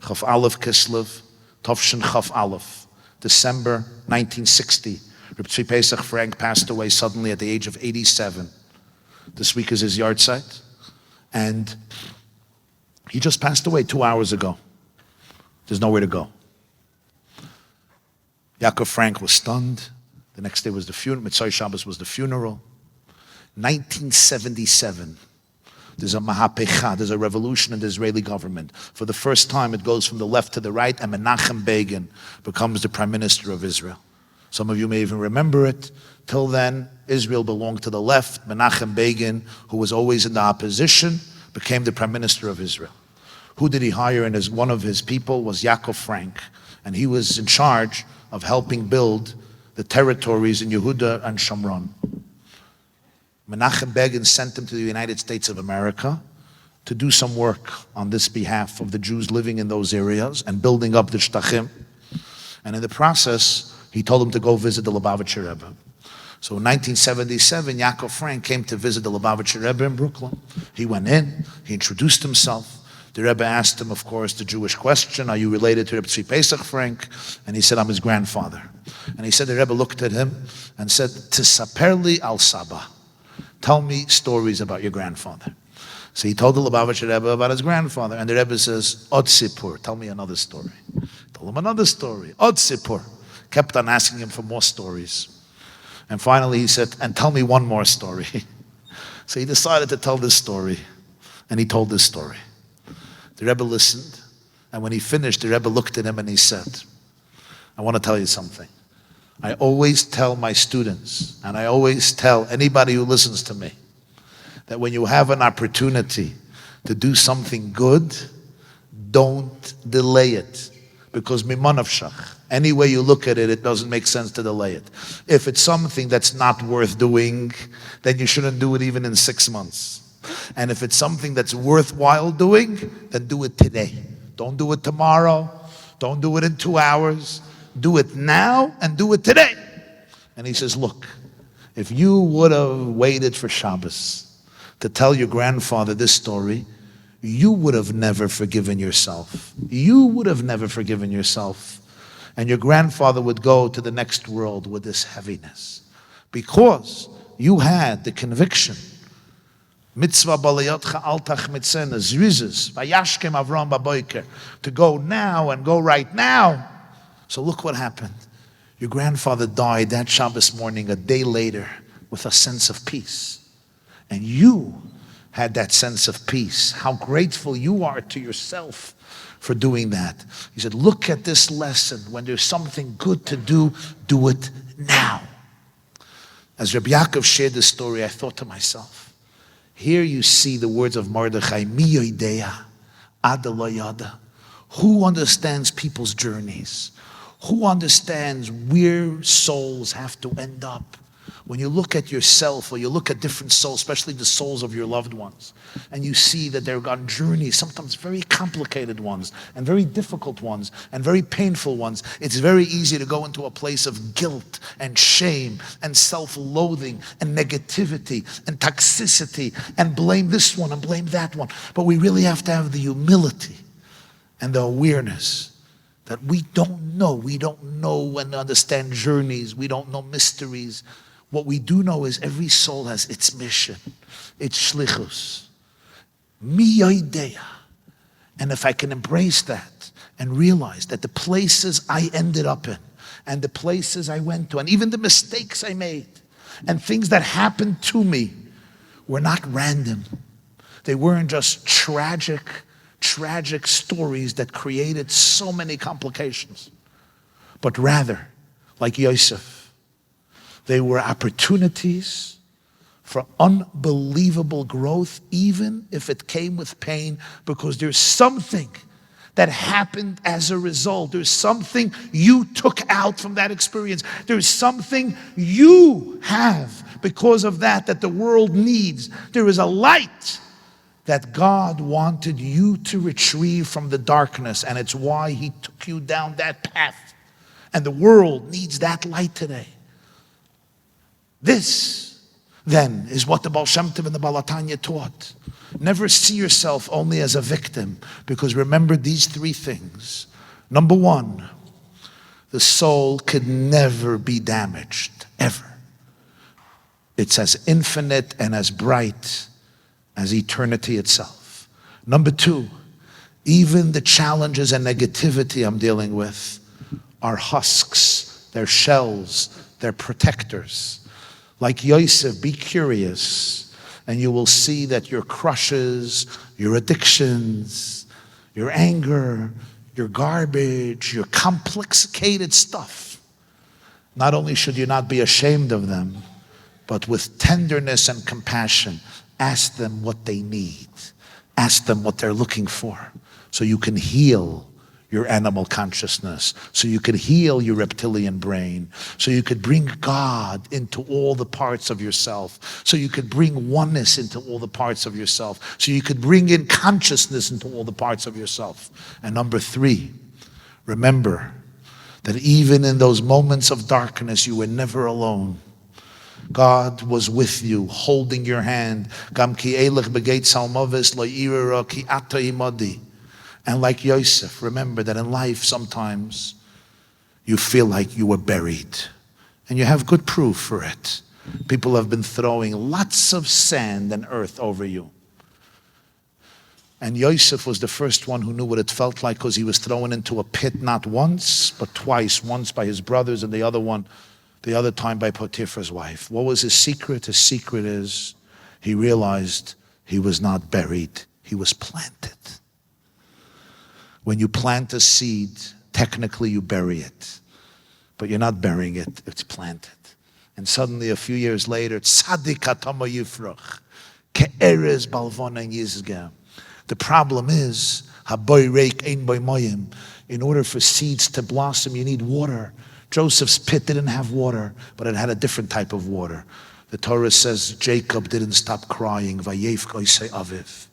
Chaf Aleph Kislev, Tovshin Chaf Aleph. December 1960. Reb Tzvi Pesach Frank passed away suddenly at the age of 87. This week is his yahrzeit. And he just passed away 2 hours ago. There's nowhere to go. Yaakov Frank was stunned. The next day was the funeral. Mitzvah Shabbos was the funeral. 1977. There's a mahapecha, there's a revolution in the Israeli government. For the first time, it goes from the left to the right, and Menachem Begin becomes the prime minister of Israel. Some of you may even remember it. Till then, Israel belonged to the left. Menachem Begin, who was always in the opposition, became the prime minister of Israel. Who did he hire? And one of his people was Yaakov Frank, and he was in charge of helping build the territories in Yehuda and Shomron. Menachem Begin sent him to the United States of America to do some work on this behalf of the Jews living in those areas and building up the Shtachim. And in the process, he told him to go visit the Lubavitcher Rebbe. So in 1977, Yaakov Frank came to visit the Lubavitcher Rebbe in Brooklyn. He went in, he introduced himself. The Rebbe asked him, of course, the Jewish question, are you related to Reb Tzvi Pesach Frank? And he said, I'm his grandfather. And he said, the Rebbe looked at him and said, Tisaperli al Saba. Tell me stories about your grandfather. So he told the Lubavitcher Rebbe about his grandfather. And the Rebbe says, Od Sipur, tell me another story. Told him another story. Od Sipur. Kept on asking him for more stories. And finally he said, and tell me one more story. So he decided to tell this story. And he told this story. The Rebbe listened. And when he finished, the Rebbe looked at him and he said, I want to tell you something. I always tell my students, and I always tell anybody who listens to me, that when you have an opportunity to do something good, don't delay it. Because mimanavshach, any way you look at it, it doesn't make sense to delay it. If it's something that's not worth doing, then you shouldn't do it even in 6 months. And if it's something that's worthwhile doing, then do it today. Don't do it tomorrow. Don't do it in 2 hours. Do it now and do it today. And he says, look, if you would have waited for Shabbos to tell your grandfather this story, you would have never forgiven yourself. You would have never forgiven yourself. And your grandfather would go to the next world with this heaviness. Because you had the conviction, mitzvah balayotcha altach mitzena, zrizes, vayashkem avram baboiker, to go now and go right now. So look what happened. Your grandfather died that Shabbos morning, a day later, with a sense of peace. And you had that sense of peace. How grateful you are to yourself for doing that. He said, look at this lesson. When there's something good to do it now. As Rabbi Yaakov shared this story, I thought to myself, here you see the words of Mordechai, mi yodeya ad lo yada. Who understands people's journeys? Who understands where souls have to end up? When you look at yourself or you look at different souls, especially the souls of your loved ones, and you see that they're on journeys, sometimes very complicated ones, and very difficult ones, and very painful ones, it's very easy to go into a place of guilt and shame and self-loathing and negativity and toxicity and blame this one and blame that one. But we really have to have the humility and the awareness that we don't know and understand journeys, we don't know mysteries. What we do know is every soul has its mission, its shlichus. Mi yodeya. And if I can embrace that and realize that the places I ended up in and the places I went to and even the mistakes I made and things that happened to me were not random. They weren't just tragic, tragic stories that created so many complications. But rather, like Yosef, they were opportunities for unbelievable growth, even if it came with pain, because there's something that happened as a result. There's something you took out from that experience. There's something you have because of that the world needs. There is a light that God wanted you to retrieve from the darkness, and it's why he took you down that path. And the world needs that light today. This, then, is what the Baal Shem Tov and the Baal HaTanya taught. Never see yourself only as a victim, because remember these three things. Number one, the soul could never be damaged, ever. It's as infinite and as bright as eternity itself. Number two, even the challenges and negativity I'm dealing with are husks, they're shells, they're protectors. Like Yosef, be curious, and you will see that your crushes, your addictions, your anger, your garbage, your complicated stuff, not only should you not be ashamed of them, but with tenderness and compassion, ask them what they need. Ask them what they're looking for, so you can heal your animal consciousness, so you could heal your reptilian brain, so you could bring God into all the parts of yourself, so you could bring oneness into all the parts of yourself, so you could bring in consciousness into all the parts of yourself. And number three, remember that even in those moments of darkness, you were never alone. God was with you, holding your hand. And like Yosef, remember that in life sometimes you feel like you were buried. And you have good proof for it. People have been throwing lots of sand and earth over you. And Yosef was the first one who knew what it felt like, because he was thrown into a pit not once, but twice. Once by his brothers, and the other time by Potiphar's wife. What was his secret? His secret is he realized he was not buried. He was planted. When you plant a seed, technically you bury it. But you're not burying it, it's planted. And suddenly a few years later, Tzadik Atama Yifrach, Ke'erez Balvona Yizga. The problem is, Haboy Reik Ein Boy Moyim. In order for seeds to blossom, you need water. Joseph's pit didn't have water, but it had a different type of water. The Torah says Jacob didn't stop crying. Vayef Koisei Aviv.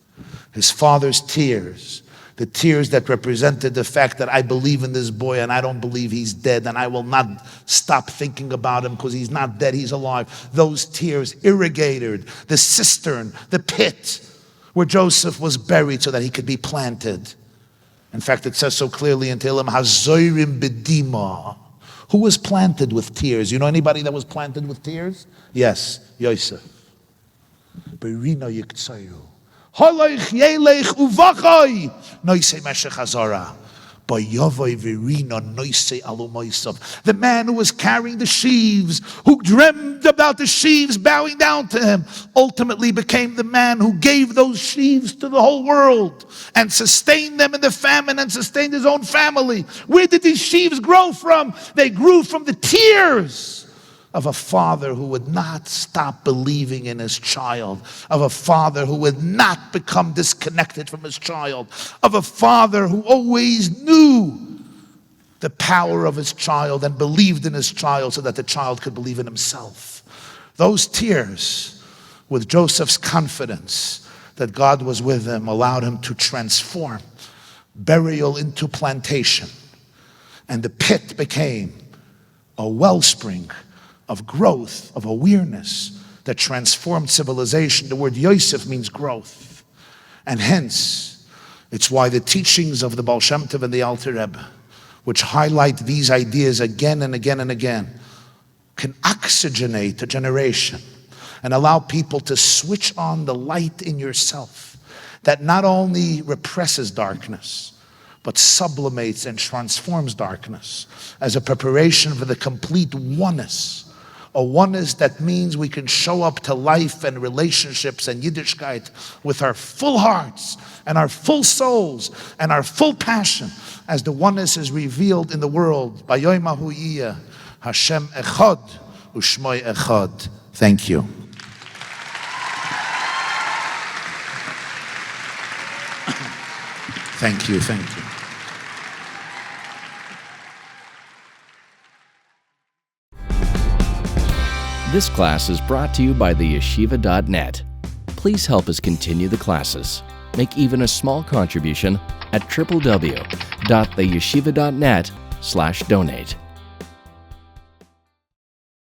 His father's tears, the tears that represented the fact that I believe in this boy and I don't believe he's dead, and I will not stop thinking about him because he's not dead, he's alive. Those tears irrigated the cistern, the pit where Joseph was buried so that he could be planted. In fact, it says so clearly in Tehillim, Hazorim B'dima. Who was planted with tears? You know anybody that was planted with tears? Yes, Yosef. Berina Yiktsayu. Haloich Yelech Uvachai. Noisei Meshech Hazara. The man who was carrying the sheaves, who dreamed about the sheaves bowing down to him, ultimately became the man who gave those sheaves to the whole world and sustained them in the famine and sustained his own family. Where did these sheaves grow from? They grew from the tears of a father who would not stop believing in his child, of a father who would not become disconnected from his child, of a father who always knew the power of his child and believed in his child so that the child could believe in himself. Those tears, with Joseph's confidence that God was with him, allowed him to transform burial into plantation. And the pit became a wellspring of growth, of awareness that transformed civilization. The word Yosef means growth. And hence, it's why the teachings of the Baal Shem Tov and the Alter Rebbe, which highlight these ideas again and again and again, can oxygenate a generation and allow people to switch on the light in yourself that not only represses darkness, but sublimates and transforms darkness as a preparation for the complete oneness a oneness that means we can show up to life and relationships and Yiddishkeit with our full hearts and our full souls and our full passion as the oneness is revealed in the world. Bayoy Mahuiyah, Hashem Echad, Ushmoy Echad. Thank you. Thank you, thank you. This class is brought to you by theyeshiva.net. Please help us continue the classes. Make even a small contribution at www.theyeshiva.net/donate.